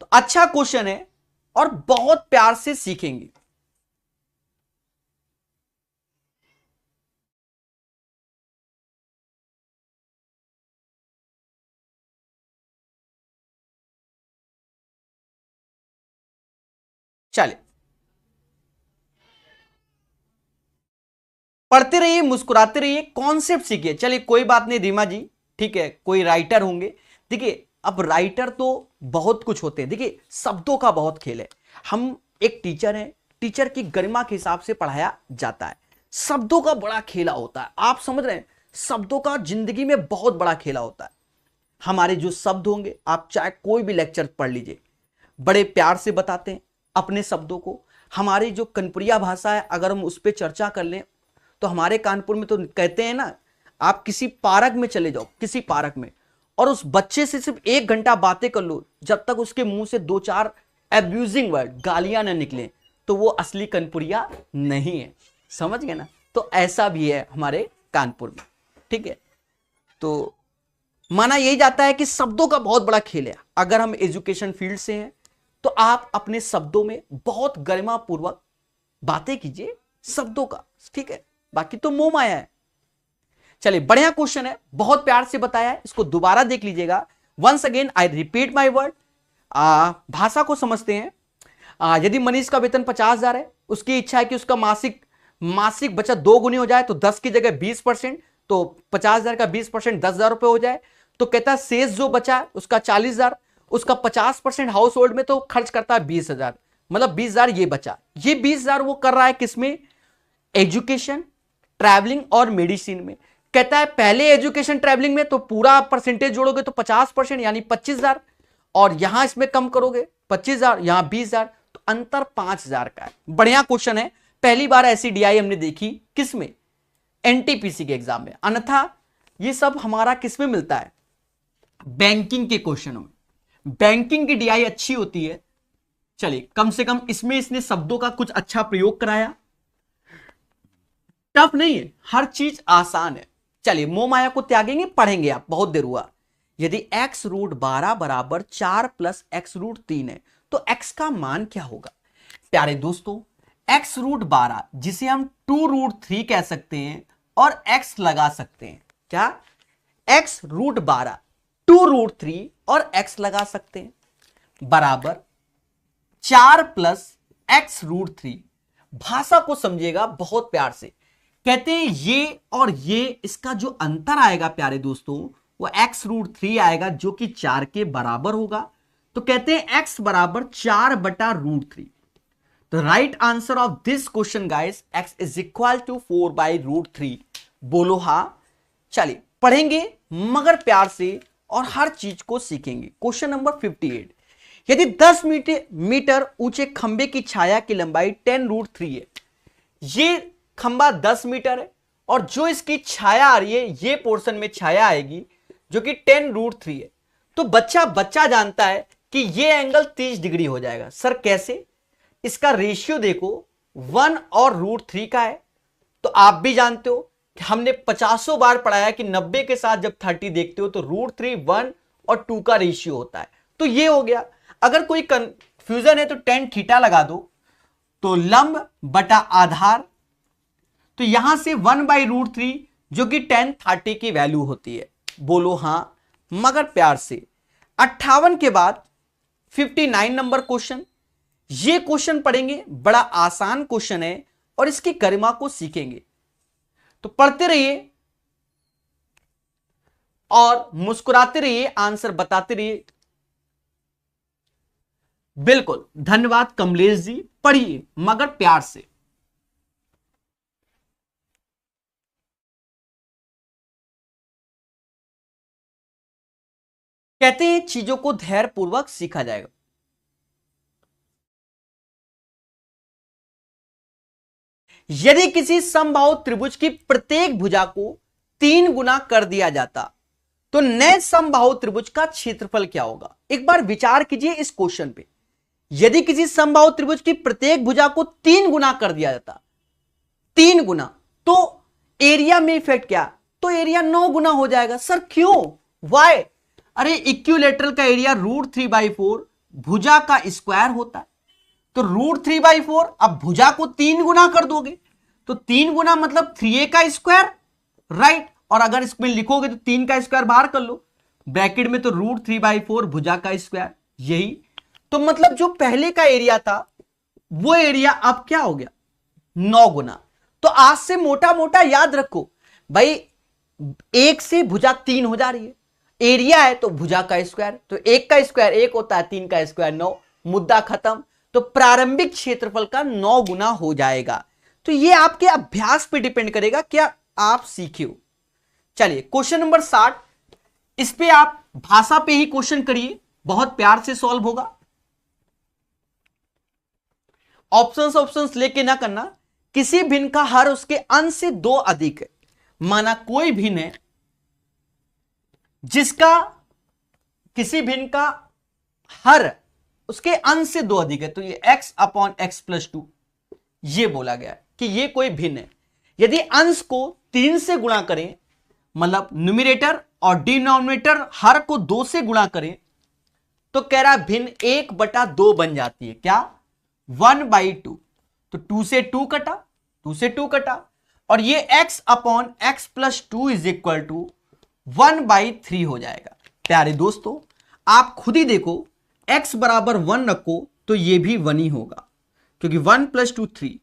तो अच्छा क्वेश्चन है और बहुत प्यार से सीखेंगे। चलिए, पढ़ते रहिए, मुस्कुराते रहिए, कॉन्सेप्ट सीखिए। चलिए कोई बात नहीं रीमा जी, ठीक है, कोई राइटर होंगे। देखिए अब राइटर तो बहुत कुछ होते हैं, देखिए शब्दों का बहुत खेल है। हम एक टीचर हैं, टीचर की गरिमा के हिसाब से पढ़ाया जाता है, शब्दों का बड़ा खेला होता है। आप समझ रहे हैं, शब्दों का जिंदगी में बहुत बड़ा खेला होता है। हमारे जो शब्द होंगे, आप चाहे कोई भी लेक्चर पढ़ लीजिए, बड़े प्यार से बताते हैं अपने शब्दों को। हमारी जो कनपुरिया भाषा है, अगर हम उस पर चर्चा कर लें तो हमारे कानपुर में तो कहते हैं ना, आप किसी पार्क में चले जाओ, किसी पार्क में, और उस बच्चे से सिर्फ 1 घंटा बातें कर लो, जब तक उसके मुंह से 2-4 एब्यूजिंग वर्ड, गालियां ना निकले, तो वो असली कानपुरिया नहीं है। समझ गए ना? तो ऐसा भी है हमारे कानपुर में। ठीक है, तो माना यही जाता है कि शब्दों का बहुत बड़ा खेल है। अगर हम एजुकेशन फील्ड से हैं तो आप अपने शब्दों में बहुत गरिमा पूर्वक बातें कीजिए शब्दों का। ठीक है, बाकी तो मोह माया है। चलिए बढ़िया क्वेश्चन है, बहुत प्यार से बताया है, इसको दोबारा देख लीजिएगा। Once again I repeat my word. भाषा को समझते हैं। यदि मनीष का वेतन 50,000 है, उसकी इच्छा है कि उसका मासिक बचत 2 गुनी हो जाए, तो 10 की जगह 20%, तो 50,000 का 20% 10,000 रुपए हो जाए। तो कहता है शेष जो बचा है उसका 40,000, उसका 50% हाउस होल्ड में तो खर्च करता है 20,000, मतलब 20,000 ये बचा। ये 20,000 वो कर रहा है किसमें? एजुकेशन, ट्रैवलिंग और मेडिसिन में। कहता है पहले एजुकेशन ट्रैवलिंग में तो पूरा परसेंटेज जोड़ोगे तो 50% यानी 25,000, और यहां इसमें कम करोगे 25,000, यहां 20,000, तो अंतर 5,000 का है। बढ़िया क्वेश्चन है, पहली बार ऐसी डीआई हमने देखी किसमें? एनटीपीसी के एग्जाम में। अन्यथा ये सब हमारा किसमें मिलता है? बैंकिंग के क्वेश्चनों में। बैंकिंग की डीआई अच्छी होती है। चलिए कम से कम इसमें इसने शब्दों का कुछ अच्छा प्रयोग कराया। टफ नहीं है, हर चीज आसान है। चलिए मोह माया को त्यागेंगे, पढ़ेंगे आप, बहुत देर हुआ। यदि x√12 बराबर 4 प्लस x√3 है तो x का मान क्या होगा? प्यारे दोस्तों, x√12 जिसे हम 2√3 कह सकते हैं और x लगा सकते हैं। क्या? x√12 2√3 और x लगा सकते हैं, बराबर 4 प्लस x√3। भाषा को समझिएगा बहुत प्यार से। कहते हैं ये और ये, इसका जो अंतर आएगा प्यारे दोस्तों वो x√3 आएगा, जो कि 4 के बराबर होगा। तो कहते हैं x बराबर 4/√3। तो right answer of this question guys, x is equal to 4/√3। बोलो हाँ। चलिए पढ़ेंगे मगर प्यार से और हर चीज को सीखेंगे। Question number 58। यदि 10 मीटर ऊंचे खंबे की छाया की लंबाई 10√3 है, ये खंबा 10 मीटर है और जो इसकी छाया आ रही है ये पोर्शन में छाया आएगी जो कि 10√3 है। तो बच्चा जानता है कि ये एंगल 30 डिग्री हो जाएगा। सर कैसे? इसका रेशियो देखो 1 और √3 का है। तो आप भी जानते हो कि हमने 50 बार पढ़ाया कि 90 के साथ जब 30 देखते हो तो √3 1 और 2 का रेशियो होता है। तो ये हो गया। अगर कोई कंफ्यूजन है तो tan थीटा लगा दो, तो लंब बटा आधार, तो यहां से 1/√3 जो कि tan 30 की वैल्यू होती है। बोलो हां मगर प्यार से। 58 के बाद 59 नंबर क्वेश्चन। ये क्वेश्चन पढ़ेंगे, बड़ा आसान क्वेश्चन है और इसकी गरिमा को सीखेंगे। तो पढ़ते रहिए और मुस्कुराते रहिए, आंसर बताते रहिए। बिल्कुल, धन्यवाद कमलेश जी। पढ़िए मगर प्यार से। कहते हैं चीजों को धैर्यपूर्वक सीखा जाएगा। यदि किसी समबाहु त्रिभुज की प्रत्येक भुजा को 3 गुना कर दिया जाता तो नए समबाहु त्रिभुज का क्षेत्रफल क्या होगा? एक बार विचार कीजिए इस क्वेश्चन पे। यदि किसी समबाहु त्रिभुज की प्रत्येक भुजा को 3 गुना कर दिया जाता, 3 गुना, तो एरिया में इफेक्ट क्या? तो एरिया 9 गुना हो जाएगा। सर क्यों? वाई? अरे इक्विलेटरल का एरिया √3/4 भुजा का स्क्वायर होता है। तो √3/4, अब भुजा को 3 गुना कर दोगे तो 3 गुना मतलब 3a का स्क्वायर, राइट। और अगर इसमें लिखोगे तो 3 का स्क्वायर बाहर कर लो, ब्रैकेट में तो √3/4 भुजा का स्क्वायर, यही। तो मतलब जो पहले का एरिया था वो एरिया अब क्या हो गया? 9 गुना। तो आज से मोटा मोटा याद रखो भाई, 1 से भुजा 3 हो जा रही है, एरिया है तो भुजा का स्क्वायर, तो 1 का स्क्वायर 1 होता है, 3 का स्क्वायर 9, मुद्दा खत्म। तो प्रारंभिक क्षेत्रफल का 9 गुना हो जाएगा। तो ये आपके अभ्यास पे डिपेंड करेगा क्या आप सीखे हो। चलिए क्वेश्चन नंबर 60, इस पे आप भाषा पे ही क्वेश्चन करिए, बहुत प्यार से सॉल्व होगा। ऑप्शंस लेके ना करना। किसी भिन्न का हर उसके अंश से 2 अधिक है। माना कोई भिन्न है जिसका किसी भिन्न का हर उसके अंश से 2 अधिक है, तो ये x/x+2 ये बोला गया कि ये कोई भिन्न है। यदि अंश को 3 से गुणा करें, मतलब न्यूमरेटर और डिनोमिनेटर हर को 2 से गुणा करें, तो कह रहा भिन्न 1/2 बन जाती है। क्या? 1/2। तो 2 से 2 कटा, 2 से 2 कटा, और ये x/x+2 = 1/3 हो जाएगा। प्यारे दोस्तों आप खुद ही देखो, x बराबर 1 रखो तो ये भी 1 ही होगा, क्योंकि 1 + 2 3।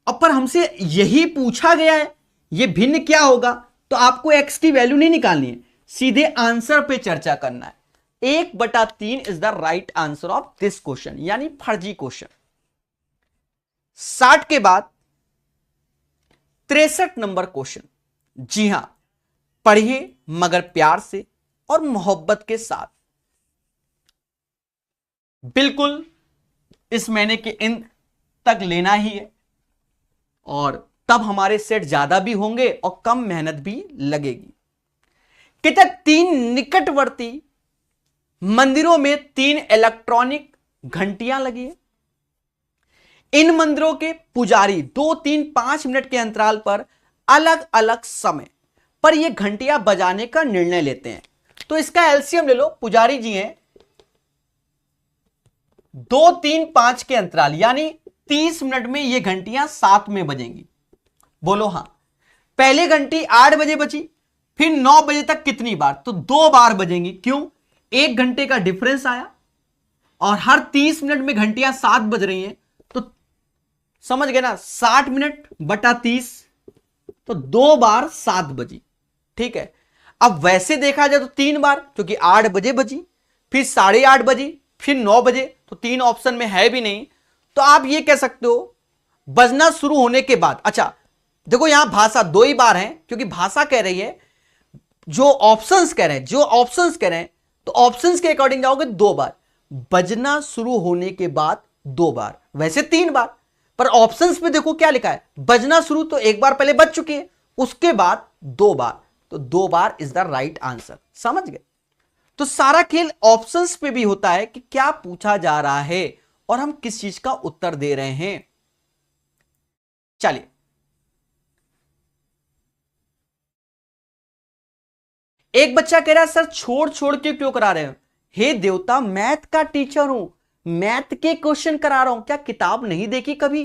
अब पर हमसे यही पूछा गया है ये भिन्न क्या होगा, तो आपको x की वैल्यू नहीं निकालनी है, सीधे आंसर पे चर्चा करना है। 1/3 is the right answer of this question, यानी फर्जी क्वेश्चन। 60 के बाद 63 नंबर क्वेश्चन। जी हां, पढ़िए मगर प्यार से और मोहब्बत के साथ। बिल्कुल इस महीने के एंड तक लेना ही है, और तब हमारे सेट ज्यादा भी होंगे और कम मेहनत भी लगेगी। कहते 3 निकटवर्ती मंदिरों में 3 इलेक्ट्रॉनिक घंटियां लगी है। इन मंदिरों के पुजारी 2, 3, 5 मिनट के अंतराल पर अलग अलग समय पर ये घंटियां बजाने का निर्णय लेते हैं। तो इसका एलसीएम ले लो। पुजारी जी हैं 2, 3, 5 के अंतराल, यानी 30 मिनट में ये घंटियां साथ में बजेंगी। बोलो हां। पहले घंटी 8 बजे बजी, फिर 9 बजे तक कितनी बार? तो 2 बार बजेंगी। क्यों? 1 घंटे का डिफरेंस आया और हर 30 मिनट में घंटियां 7 बज रही हैं, तो समझ गए ना, 60 मिनट बटा 30, तो 2 बार 7 बजी। ठीक है। अब वैसे देखा जाए तो 3 बार, क्योंकि 8 बजे बजी, फिर 8:30 बजी, फिर 9 बजे, तो 3 ऑप्शन में है भी नहीं। तो आप ये कह सकते हो बजना शुरू होने के बाद। अच्छा देखो यहां भाषा 2 ही बार है, क्योंकि भाषा कह रही है जो ऑप्शंस कह रहे हैं, तो ऑप्शंस के अकॉर्डिंग जाओगे 2 बार, बजना शुरू होने के बाद 2 बार, वैसे 3 बार, पर ऑप्शंस में देखो क्या लिखा है, बजना शुरू तो 1 बार पहले बज चुकी है, उसके बाद 2 बार, तो 2 bar is the right answer. समझ गए? तो सारा खेल ऑप्शंस पे भी होता है कि क्या पूछा जा रहा है और हम किस चीज का उत्तर दे रहे हैं। चलिए, एक बच्चा कह रहा है सर छोड़ छोड़ के क्यों करा रहे हो? हे देवता, मैथ का टीचर हूं, मैथ के क्वेश्चन करा रहा हूं, क्या किताब नहीं देखी कभी?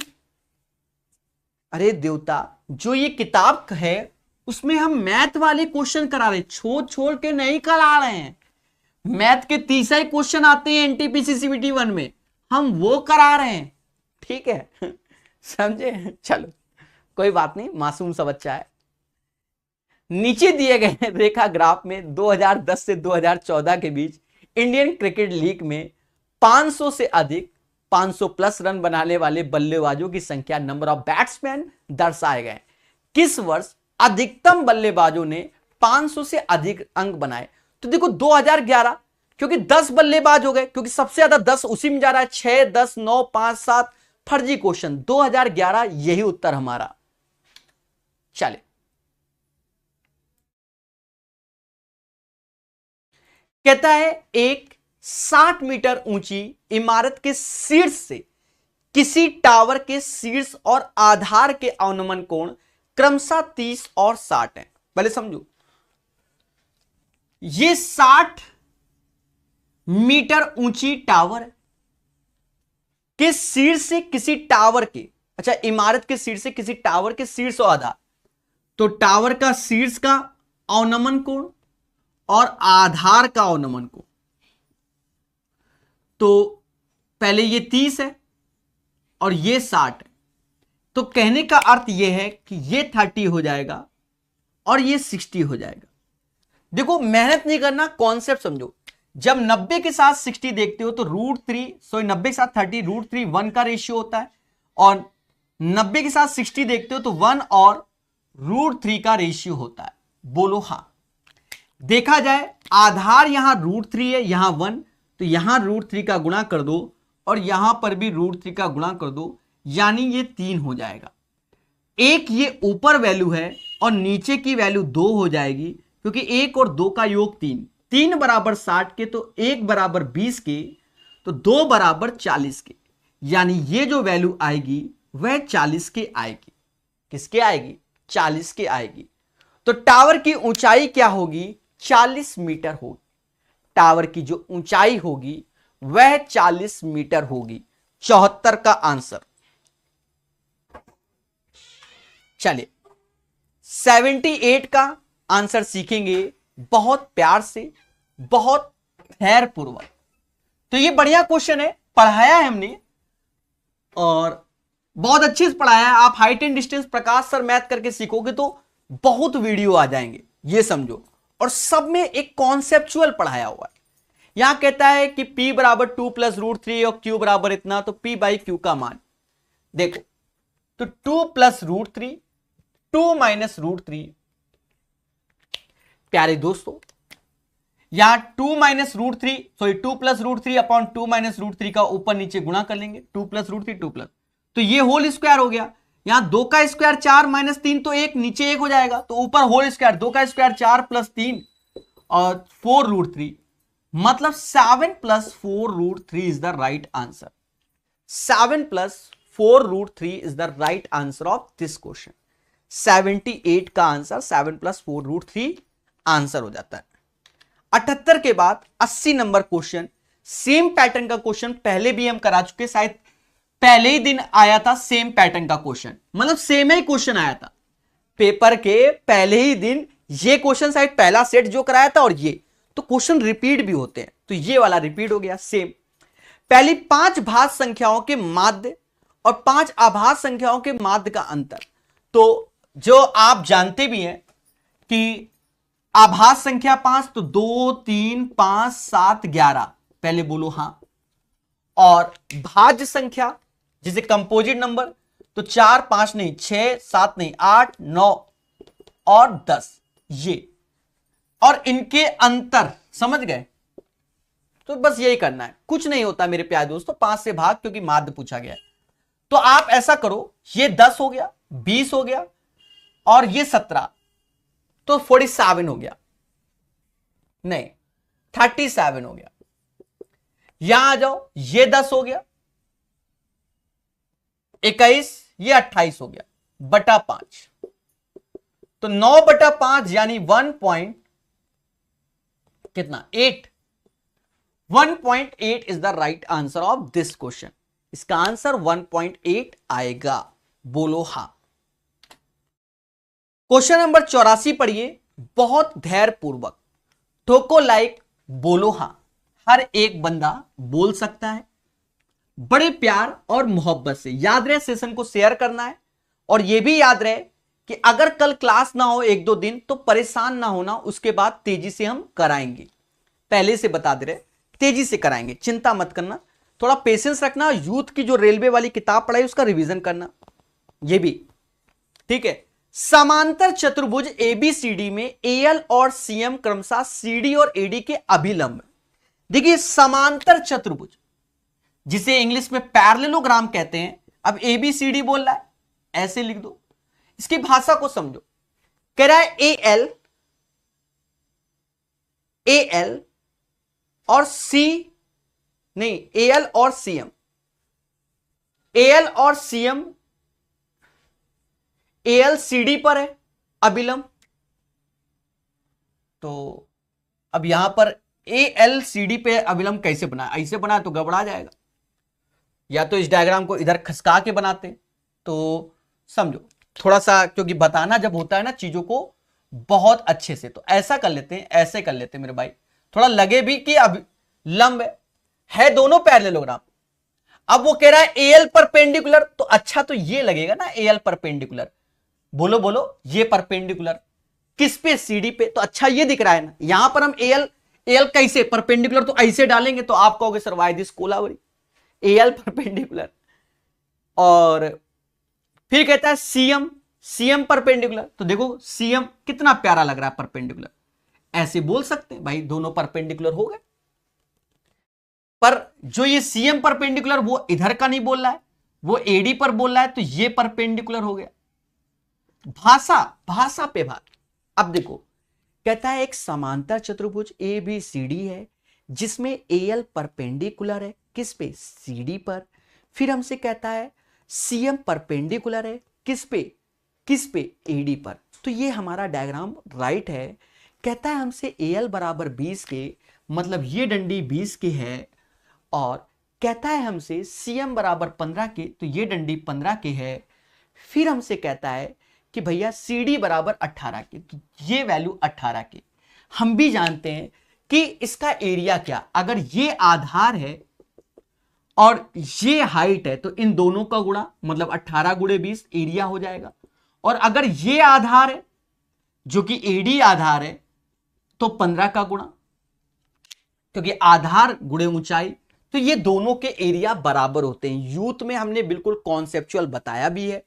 अरे देवता, जो ये किताब है उसमें हम मैथ वाले क्वेश्चन करा रहे हैं, छोड़ छोड़ के नहीं करा रहे हैं। मैथ के 30 ही क्वेश्चन आते हैं एनटीपीसी सीबीटी 1 में, हम वो करा रहे हैं। ठीक है समझे? चलो कोई बात नहीं, मासूम सा बच्चा है। नीचे दिए गए रेखा ग्राफ में 2010 से 2014 के बीच इंडियन क्रिकेट लीग में 500 से अधिक 500 प्लस रन बनाने वाले बल्लेबाजों की संख्या, नंबर ऑफ बैट्समैन दर्शाए गए। किस वर्ष अधिकतम बल्लेबाजों ने 500 से अधिक अंक बनाए? तो देखो 2011, क्योंकि 10 बल्लेबाज हो गए, क्योंकि सबसे ज्यादा 10 उसी में जा रहा है, 6, 10, 9, 5, 7, फर्जी क्वेश्चन। 2011 यही उत्तर हमारा। चले, कहता है एक 60 मीटर ऊंची इमारत के शीर्ष से किसी टावर के शीर्ष और आधार के अवनमन कोण क्रमशः 30 और 60 है। पहले समझो, ये 60 मीटर ऊंची टावर के शीर्ष से किसी टावर के, अच्छा इमारत के शीर्ष से किसी टावर के शीर्ष और आधार, तो टावर का शीर्ष का अवनमन कोण और आधार का अवनमन कोण, तो पहले ये 30 है और ये 60 है, तो कहने का अर्थ यह है कि ये 30 हो जाएगा और ये 60 हो जाएगा। देखो मेहनत नहीं करना, कॉन्सेप्ट समझो। जब 90 के साथ 60 देखते हो तो √3 के साथ 30 √3 1 का रेशियो होता है, और 90 के साथ 60 देखते हो तो 1 और √3 का रेशियो होता है। बोलो हाँ। देखा जाए आधार यहां √3 है, यहां 1, तो यहां √3 का गुणा कर दो और यहां पर भी √3 का गुणा कर दो, यानी ये 3 हो जाएगा। एक ये ऊपर वैल्यू है और नीचे की वैल्यू 2 हो जाएगी, क्योंकि 1 और 2 का योग 3, 3 बराबर 60 के, तो 1 बराबर 20 के, तो 2 बराबर 40 के, यानी ये जो वैल्यू आएगी वह 40 के आएगी। किसके आएगी? 40 के आएगी। तो टावर की ऊंचाई क्या होगी? 40 मीटर होगी। टावर की जो ऊंचाई होगी वह 40 मीटर होगी। 74 का आंसर। चलिए 78 का आंसर सीखेंगे बहुत प्यार से, बहुत धैर्य पूर्वक। तो ये बढ़िया क्वेश्चन है, पढ़ाया है हमने और बहुत अच्छे से पढ़ाया है। आप height and distance Prakash sir math करके सीखोगे तो बहुत वीडियो आ जाएंगे, ये समझो। और सब में एक कॉन्सेप्चुअल पढ़ाया हुआ है। यहां कहता है कि P बराबर 2 + √3 और Q बराबर इतना, तो P/Q का मान देखो, तो 2 + √3, 2 - √3। प्यारे दोस्तों, यहां 2 - √3 2 + √3 अपॉन 2 - √3 का ऊपर नीचे गुणा कर लेंगे, 2 + √3 2 प्लस, तो ये होल स्क्वायर हो गया। यहां 2 का स्क्वायर 4 - 3, तो 1 नीचे 1 हो जाएगा, तो ऊपर होल स्क्वायर, 2 का स्क्वायर 4 + 3 और 4 √3, मतलब 7 + 4 √3 is the right answer. 7 + 4 √3 is the right answer of this question. 78 का आंसर 7 + 4 √3 आंसर हो जाता है। 78 के बाद 80 नंबर क्वेश्चन, सेम पैटर्न का क्वेश्चन पहले भी हम करा चुके, शायद पहले ही दिन आया था सेम पैटर्न का क्वेश्चन, मतलब सेम ही क्वेश्चन आया था पेपर के पहले ही दिन। ये क्वेश्चन शायद पहला सेट जो कराया था, और ये तो क्वेश्चन रिपीट भी होते हैं, तो ये वाला रिपीट हो गया सेम। पहली 5 भाज्य संख्याओं के माध्य और 5 अभाज्य संख्याओं के माध्य का अंतर, तो जो आप जानते भी हैं कि आभाज्य संख्या 5, तो 2, 3, 5, 7, 11, पहले बोलो हां। और भाज्य संख्या जिसे कंपोजिट नंबर, तो 4, 5 नहीं, 6, 7 नहीं, 8, 9 और 10, ये और इनके अंतर समझ गए। तो बस यही करना है, कुछ नहीं होता मेरे प्यारे दोस्तों। 5 से भाग, क्योंकि माध्य पूछा गया है। तो आप ऐसा करो, ये 10 हो गया, 20 हो गया और ये 17, तो 47 हो गया, नहीं 37 हो गया। यहां आ जाओ, ये 10 हो गया, 21, ये 28 हो गया बटा 5, तो 9 बटा 5 यानी 1 कितना 8, 1.8 is the right answer of this question. इसका आंसर 1.8 आएगा, बोलो हां। क्वेश्चन नंबर 84 पढ़िए बहुत धैर्य पूर्वक, ठोको लाइक, बोलो हां। हर एक बंदा बोल सकता है, बड़े प्यार और मोहब्बत से याद रहे सेशन को शेयर करना है, और यह भी याद रहे कि अगर कल क्लास ना हो 1-2 दिन तो परेशान ना होना, उसके बाद तेजी से हम कराएंगे, पहले से बता दे रहे तेजी से कराएंगे, चिंता मत करना, थोड़ा पेशेंस रखना। यूथ की जो रेलवे वाली किताब पढ़ाई उसका रिवीजन करना, ये भी ठीक है। समांतर चतुर्भुज एबीसीडी में एएल और सीएम क्रमशः सीडी और एडी के अभिलंब। देखिए समांतर चतुर्भुज जिसे इंग्लिश में पैरेललोग्राम कहते हैं, अब एबीसीडी बोल रहा है, ऐसे लिख दो, इसकी भाषा को समझो। कह रहा है एएल और सी, नहीं एएल और सीएम, एएल और सीएम, एएल सीडी पर है अभिलंब, तो अब यहां पर एएल सीडी पे अभिलंब कैसे बना, ऐसे बना तो गड़बड़ा जाएगा, या तो इस डायग्राम को इधर खसका के बनाते, तो समझो थोड़ा सा, क्योंकि बताना जब होता है ना चीजों को बहुत अच्छे से, तो ऐसा कर लेते हैं, ऐसे कर लेते हैं मेरे भाई, थोड़ा लगे भी कि अब लंब है दोनों पैरेललोग्राम। अब वो कह रहा है एएल परपेंडिकुलर, तो अच्छा तो ये लगेगा ना एएल परपेंडिकुलर, बोलो बोलो, ये परपेंडिकुलर किस पे, सीडी पे, तो अच्छा ये दिख रहा है ना। यहां पर हम एएल कैसे परपेंडिकुलर, तो ऐसे डालेंगे तो आप कहोगे sir why this Kolaveri, AL perpendicular. और फिर कहता है सीएम परपेंडिकुलर, तो देखो सीएम कितना प्यारा लग रहा है परपेंडिकुलर, ऐसे बोल सकते हैं भाई दोनों परपेंडिकुलर हो गए। पर जो ये सीएम परपेंडिकुलर वो इधर का नहीं बोल रहा है, वो एडी पर बोल रहा है, तो ये परपेंडिकुलर हो गया। भाषा पे बात। अब देखो कहता है एक समांतर चतुर्भुज एबीसीडी है जिसमें एएल परपेंडिकुलर है किस पे, सीडी पर। फिर हमसे कहता है सीएम परपेंडिकुलर है किस पे, एडी पर। तो ये हमारा डायग्राम राइट है। कहता है हमसे एएल बराबर 20 के, मतलब ये डंडी 20 की है, और कहता है हमसे सीएम बराबर 15 के, तो ये डंडी 15 के है। फिर हमसे कहता है कि भैया सीडी बराबर 18 के, तो ये वैल्यू 18 के। हम भी जानते हैं कि इसका एरिया क्या, अगर ये आधार है और ये हाइट है तो इन दोनों का गुणा, मतलब 18 गुणे 20 एरिया हो जाएगा। और अगर ये आधार है जो कि एडी आधार है तो 15 का गुणा, क्योंकि आधार गुणे ऊंचाई, तो ये दोनों के एरिया बराबर होते हैं। यूथ में हमने बिल्कुल कॉन्सेप्चुअल बताया भी है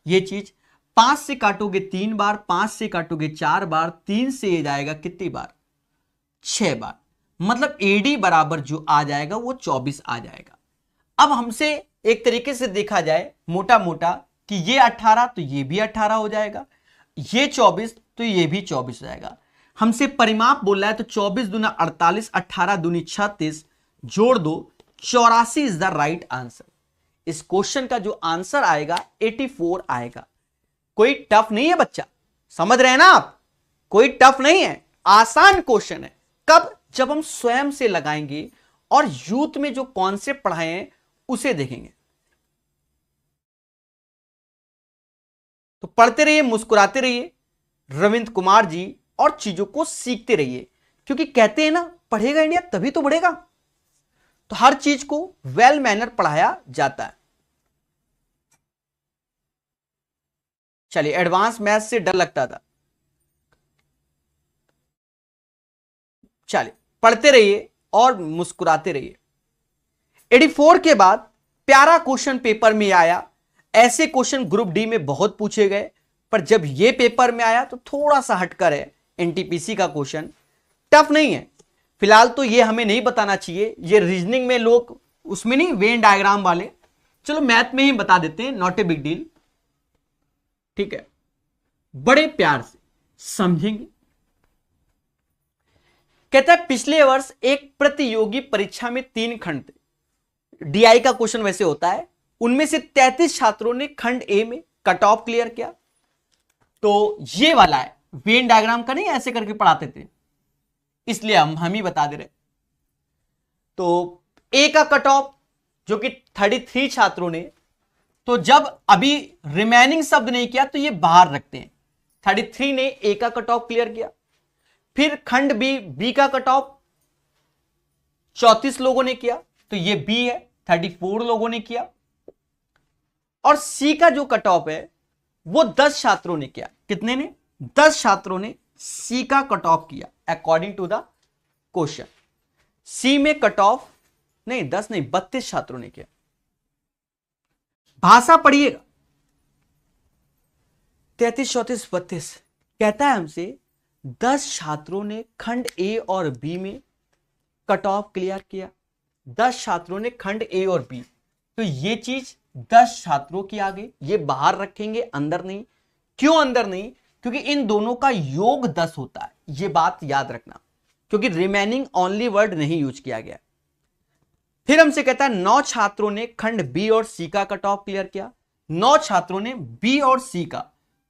ये चीज। 5 से काटोगे 3 बार, 5 से काटोगे 4 बार, 3 से ये जाएगा कितनी बार, 6 बार, मतलब एडी बराबर जो आ जाएगा वो 24 आ जाएगा। अब हमसे एक तरीके से देखा जाए मोटा मोटा कि ये 18 तो ये भी 18 हो जाएगा, ये 24 तो ये भी 24 हो जाएगा। हमसे परिमाप बोल रहा है तो 24 दूना 48, 18 दूनी 36, जोड़ दो 84 इज द राइट आंसर। इस क्वेश्चन का जो आंसर आएगा 84 आएगा। कोई टफ नहीं है बच्चा, समझ रहे हैं ना आप, कोई टफ नहीं है, आसान क्वेश्चन है। कब, जब हम स्वयं से लगाएंगे और यूथ में जो कॉन्सेप्ट पढ़ाए हैं उसे देखेंगे। तो पढ़ते रहिए, मुस्कुराते रहिए रविंद्र कुमार जी, और चीजों को सीखते रहिए, क्योंकि कहते हैं ना पढ़ेगा इंडिया तभी तो बढ़ेगा। तो हर चीज को वेल मैनर पढ़ाया जाता है। चलिए, एडवांस मैथ से डर लगता था, चलिए पढ़ते रहिए और मुस्कुराते रहिए। 84 के बाद प्यारा क्वेश्चन पेपर में आया। ऐसे क्वेश्चन ग्रुप डी में बहुत पूछे गए, पर जब ये पेपर में आया तो थोड़ा सा हटकर है। एनटीपीसी का क्वेश्चन टफ नहीं है, फिलहाल तो ये हमें नहीं बताना चाहिए। ये रीजनिंग में लोग उसमें नहीं, वेन डायग्राम वाले, चलो मैथ में ही बता देते हैं, नॉट ए बिग डील, ठीक है। बड़े प्यार से समझेंगे। कहता है पिछले वर्ष एक प्रतियोगी परीक्षा में 3 खंड थे। डीआई का क्वेश्चन वैसे होता है, उनमें से 33 छात्रों ने खंड ए में कट ऑफ क्लियर किया। तो ये वाला है, वेन डायग्राम का नहीं ऐसे करके पढ़ाते थे, इसलिए हम ही बता दे रहे। तो ए का कट ऑफ जो कि 33 छात्रों ने, तो जब अभी रिमेनिंग शब्द नहीं किया तो ये बाहर रखते हैं। 33 ने ए का कट ऑफ क्लियर किया। फिर खंड बी का कट ऑफ 34 लोगों ने किया, तो ये बी है, 34 लोगों ने किया। और सी का जो कट ऑफ है वो 10 छात्रों ने किया। कितने ने? 10 छात्रों ने सी का कट ऑफ किया अकॉर्डिंग टू द क्वेश्चन। सी में कट ऑफ नहीं 10 नहीं 32 छात्रों ने किया। भाषा पढ़िएगा, 33, 34, 32 कहता है हमसे 10 छात्रों ने खंड ए और बी में कट ऑफ क्लियर किया। 10 छात्रों ने खंड ए और बी, तो ये चीज 10 छात्रों की आगे, ये बाहर रखेंगे, अंदर नहीं। क्यों अंदर नहीं? क्योंकि इन दोनों का योग 10 होता है, ये बात याद रखना, क्योंकि रिमेनिंग ओनली वर्ड नहीं यूज किया गया। फिर हमसे कहता है 9 छात्रों ने खंड बी और सी का कट ऑफ क्लियर किया। 9 छात्रों ने बी और सी का,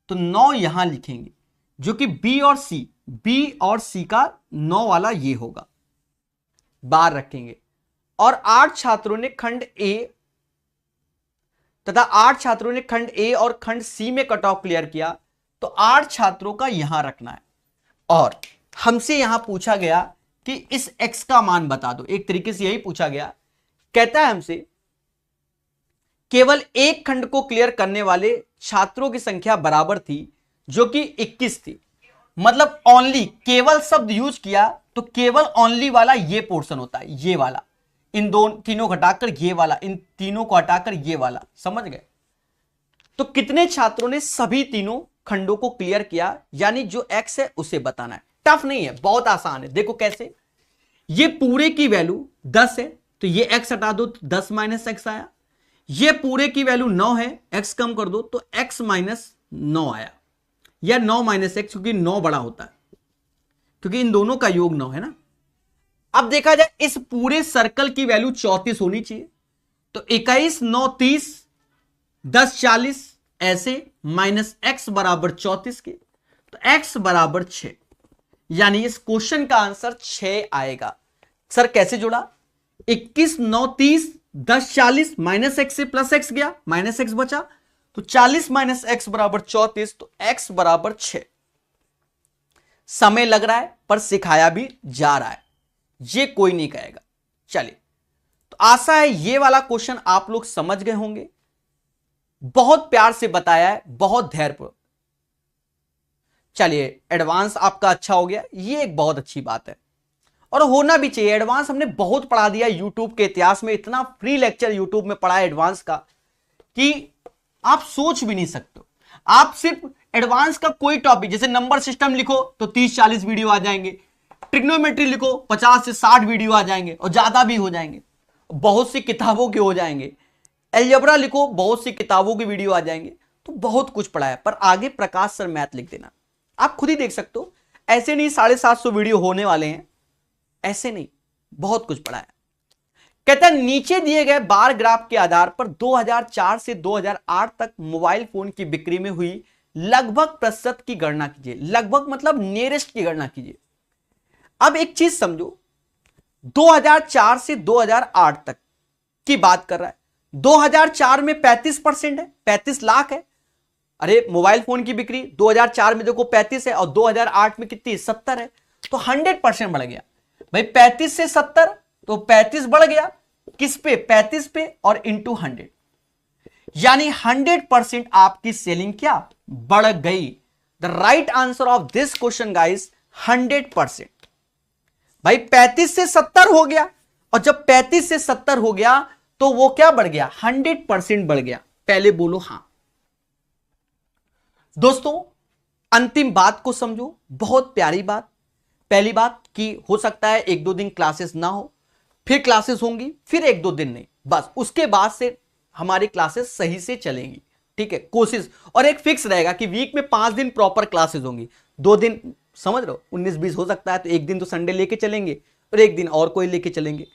तो 9 यहां लिखेंगे, जो कि बी और सी का 9 वाला ये होगा, बाहर रखेंगे। और 8 छात्रों ने खंड ए तथा 8 छात्रों ने खंड ए और खंड सी में कट ऑफ क्लियर किया, तो 8 छात्रों का यहां रखना है। और हमसे यहां पूछा गया कि इस x का मान बता दो, एक तरीके से यही पूछा गया। कहता है हमसे केवल एक खंड को क्लियर करने वाले छात्रों की संख्या बराबर थी, जो कि 21 थी। मतलब ओनली, केवल शब्द यूज किया तो केवल ओनली वाला ये पोर्शन होता है, ये वाला, इन तीनों घटाकर ये वाला, इन तीनों को हटाकर ये वाला, समझ गए? तो कितने छात्रों ने सभी तीनों खंडों को क्लियर किया, यानी जो x है उसे बताना है। टफ नहीं है, बहुत आसान है। देखो कैसे, ये पूरे की वैल्यू 10 है, तो ये x हटा दो तो 10 माइनस x आया। ये पूरे की वैल्यू 9 है, x कम कर दो तो x माइनस 9 आया, या 9 माइनस x, क्योंकि 9 बड़ा होता है, क्योंकि इन दोनों का योग 9 है ना। अब देखा जाए इस पूरे सर्कल की वैल्यू 34 होनी चाहिए, तो 21, 9, 30, 10, 40 ऐसे, माइनस x बराबर 34 के, तो x बराबर 6, यानी इस क्वेश्चन का आंसर 6 आएगा। सर कैसे जुड़ा? 21, 9, 30, 10, 40 माइनस x से प्लस x गया, माइनस x बचा, तो 40 माइनस x बराबर 34, तो x बराबर 6। समय लग रहा है पर सिखाया भी जा रहा है, ये कोई नहीं कहेगा। चलिए, तो आशा है ये वाला क्वेश्चन आप लोग समझ गए होंगे। बहुत प्यार से बताया है, बहुत धैर्यपूर्वक। चलिए, एडवांस आपका अच्छा हो गया, ये एक बहुत अच्छी बात है और होना भी चाहिए। एडवांस हमने बहुत पढ़ा दिया यूट्यूब के इतिहास में, इतना फ्री लेक्चर यूट्यूब में पढ़ा है एडवांस का कि आप सोच भी नहीं सकते। आप सिर्फ एडवांस का कोई टॉपिक, जैसे नंबर सिस्टम लिखो तो 30-40 वीडियो आ जाएंगे, ट्रिग्नोमेट्री लिखो 50 से 60 वीडियो आ जाएंगे और ज्यादा भी हो जाएंगे, बहुत सी किताबों के हो जाएंगे। अलजेब्रा लिखो, बहुत सी किताबों की वीडियो आ जाएंगे, तो बहुत कुछ पढ़ा है। पर आगे प्रकाश सर मैथ लिख देना, आप खुद ही देख सकते हो। ऐसे नहीं 750 वीडियो होने वाले हैं, ऐसे नहीं, बहुत कुछ पढ़ा है। कहता है नीचे दिए गए बार ग्राफ के आधार पर 2004 से 2008 तक मोबाइल फोन की बिक्री में हुई लगभग प्रतिशत की गणना कीजिए। लगभग मतलब नियरेस्ट की गणना कीजिए। अब एक चीज समझो, 2004 से 2008 तक की बात कर रहा है। 2004 में 35% है, 35 लाख है। अरे मोबाइल फोन की बिक्री 2004 में देखो 35 है और 2008 में कितनी 70 है, तो 100% बढ़ गया भाई। 35 से 70 तो 35 बढ़ गया, किस पे? 35 पे और इंटू 100, यानी 100% आपकी सेलिंग क्या बढ़ गई। The right answer of this question guys 100%। भाई 35 से 70 हो गया, और जब 35 से 70 हो गया तो वो क्या बढ़ गया? 100% बढ़ गया। पहले बोलो हां। दोस्तों अंतिम बात को समझो, बहुत प्यारी बात। पहली बात कि हो सकता है 1-2 दिन क्लासेस ना हो, फिर क्लासेस होंगी, फिर 1-2 दिन नहीं, बस उसके बाद से हमारी क्लासेस सही से चलेंगी। ठीक है, कोशिश। और एक फिक्स रहेगा कि वीक में 5 दिन प्रॉपर क्लासेस होंगी, 2 दिन समझ लो 19-20 हो सकता है, तो एक दिन तो संडे लेके चलेंगे और एक दिन और कोई लेके चलेंगे,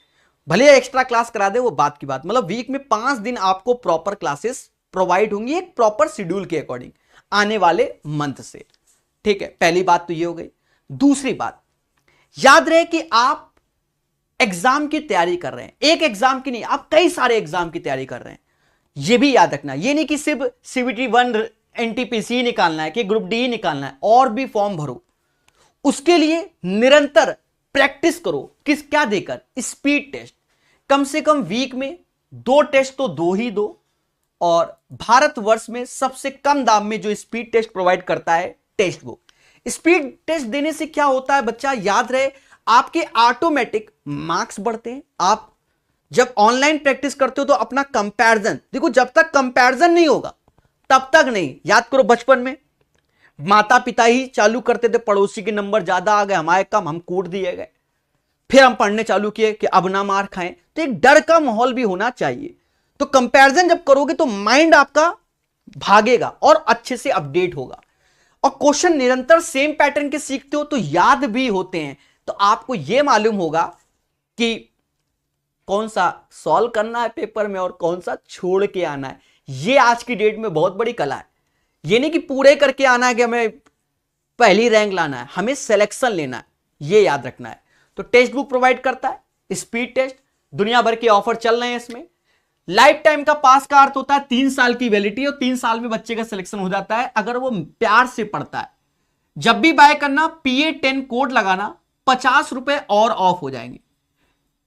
भले एक्स्ट्रा क्लास करा दे वो बात की बात। मतलब वीक में 5 दिन आपको प्रॉपर क्लासेस प्रोवाइड होंगी एक प्रॉपर शेड्यूल के अकॉर्डिंग आने वाले मंथ से, ठीक है। पहली बात तो ये हो गई। दूसरी बात, याद रहे कि आप एग्जाम की तैयारी कर रहे हैं, एक एग्जाम की नहीं, आप कई सारे एग्जाम की तैयारी कर रहे हैं, यह भी याद रखना। ये नहीं कि सिर्फ सीबीटी 1 एनटीपीसी निकालना है कि ग्रुप डी निकालना है, और भी फॉर्म भरो, उसके लिए निरंतर प्रैक्टिस करो। क्या देकर? स्पीड टेस्ट, कम से कम वीक में 2 टेस्ट तो 2 ही दो। और भारतवर्ष में सबसे कम दाम में जो स्पीड टेस्ट प्रोवाइड करता है टेक्स्ट बुक। स्पीड टेस्ट देने से क्या होता है बच्चा, याद रहे, आपके ऑटोमेटिक मार्क्स बढ़ते हैं। आप जब ऑनलाइन प्रैक्टिस करते हो तो अपना कंपैरिजन देखो, जब तक कंपैरिजन नहीं होगा तब तक नहीं। याद करो बचपन में माता पिता ही चालू करते थे, पड़ोसी के नंबर ज्यादा आ गए, हमारे कम, हम कूट दिए गए, फिर हम पढ़ने चालू किए कि अब ना मार खाएं। तो एक डर का माहौल भी होना चाहिए। तो कंपैरिजन जब करोगे तो माइंड आपका भागेगा और अच्छे से अपडेट होगा। और क्वेश्चन निरंतर सेम पैटर्न के सीखते हो तो याद भी होते हैं, तो आपको यह मालूम होगा कि कौन सा सॉल्व करना है पेपर में और कौन सा छोड़ के आना है। यह आज की डेट में बहुत बड़ी कला है। यह नहीं कि पूरे करके आना है कि हमें पहली रैंक लाना है, हमें सिलेक्शन लेना है, यह याद रखना है। तो टेक्स्ट बुक प्रोवाइड करता है, स्पीड टेस्ट, दुनिया भर के ऑफर चल रहे हैं इसमें। लाइफ टाइम का पास का अर्थ होता है 3 साल की वैलिडिटी, और 3 साल में बच्चे का सिलेक्शन हो जाता है अगर वो प्यार से पढ़ता है। जब भी बाय करना PA10 कोड लगाना, 50 रुपए और ऑफ हो जाएंगे,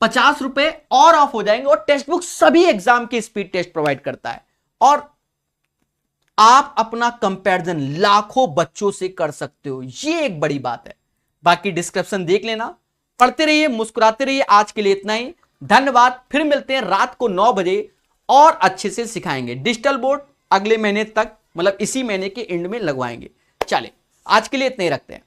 50 रुपए और ऑफ हो जाएंगे। और टेक्स्ट बुक सभी एग्जाम के स्पीड टेस्ट प्रोवाइड करता है, और आप अपना कंपैरिजन लाखों बच्चों से कर सकते हो, ये एक बड़ी बात है। बाकी डिस्क्रिप्शन देख लेना, पढ़ते रहिए, मुस्कुराते रहिए। आज के लिए इतना ही, धन्यवाद। फिर मिलते हैं रात को 9 बजे और अच्छे से सिखाएंगे। डिजिटल बोर्ड अगले महीने तक, मतलब इसी महीने के एंड में लगवाएंगे। चले, आज के लिए इतना ही रखते हैं।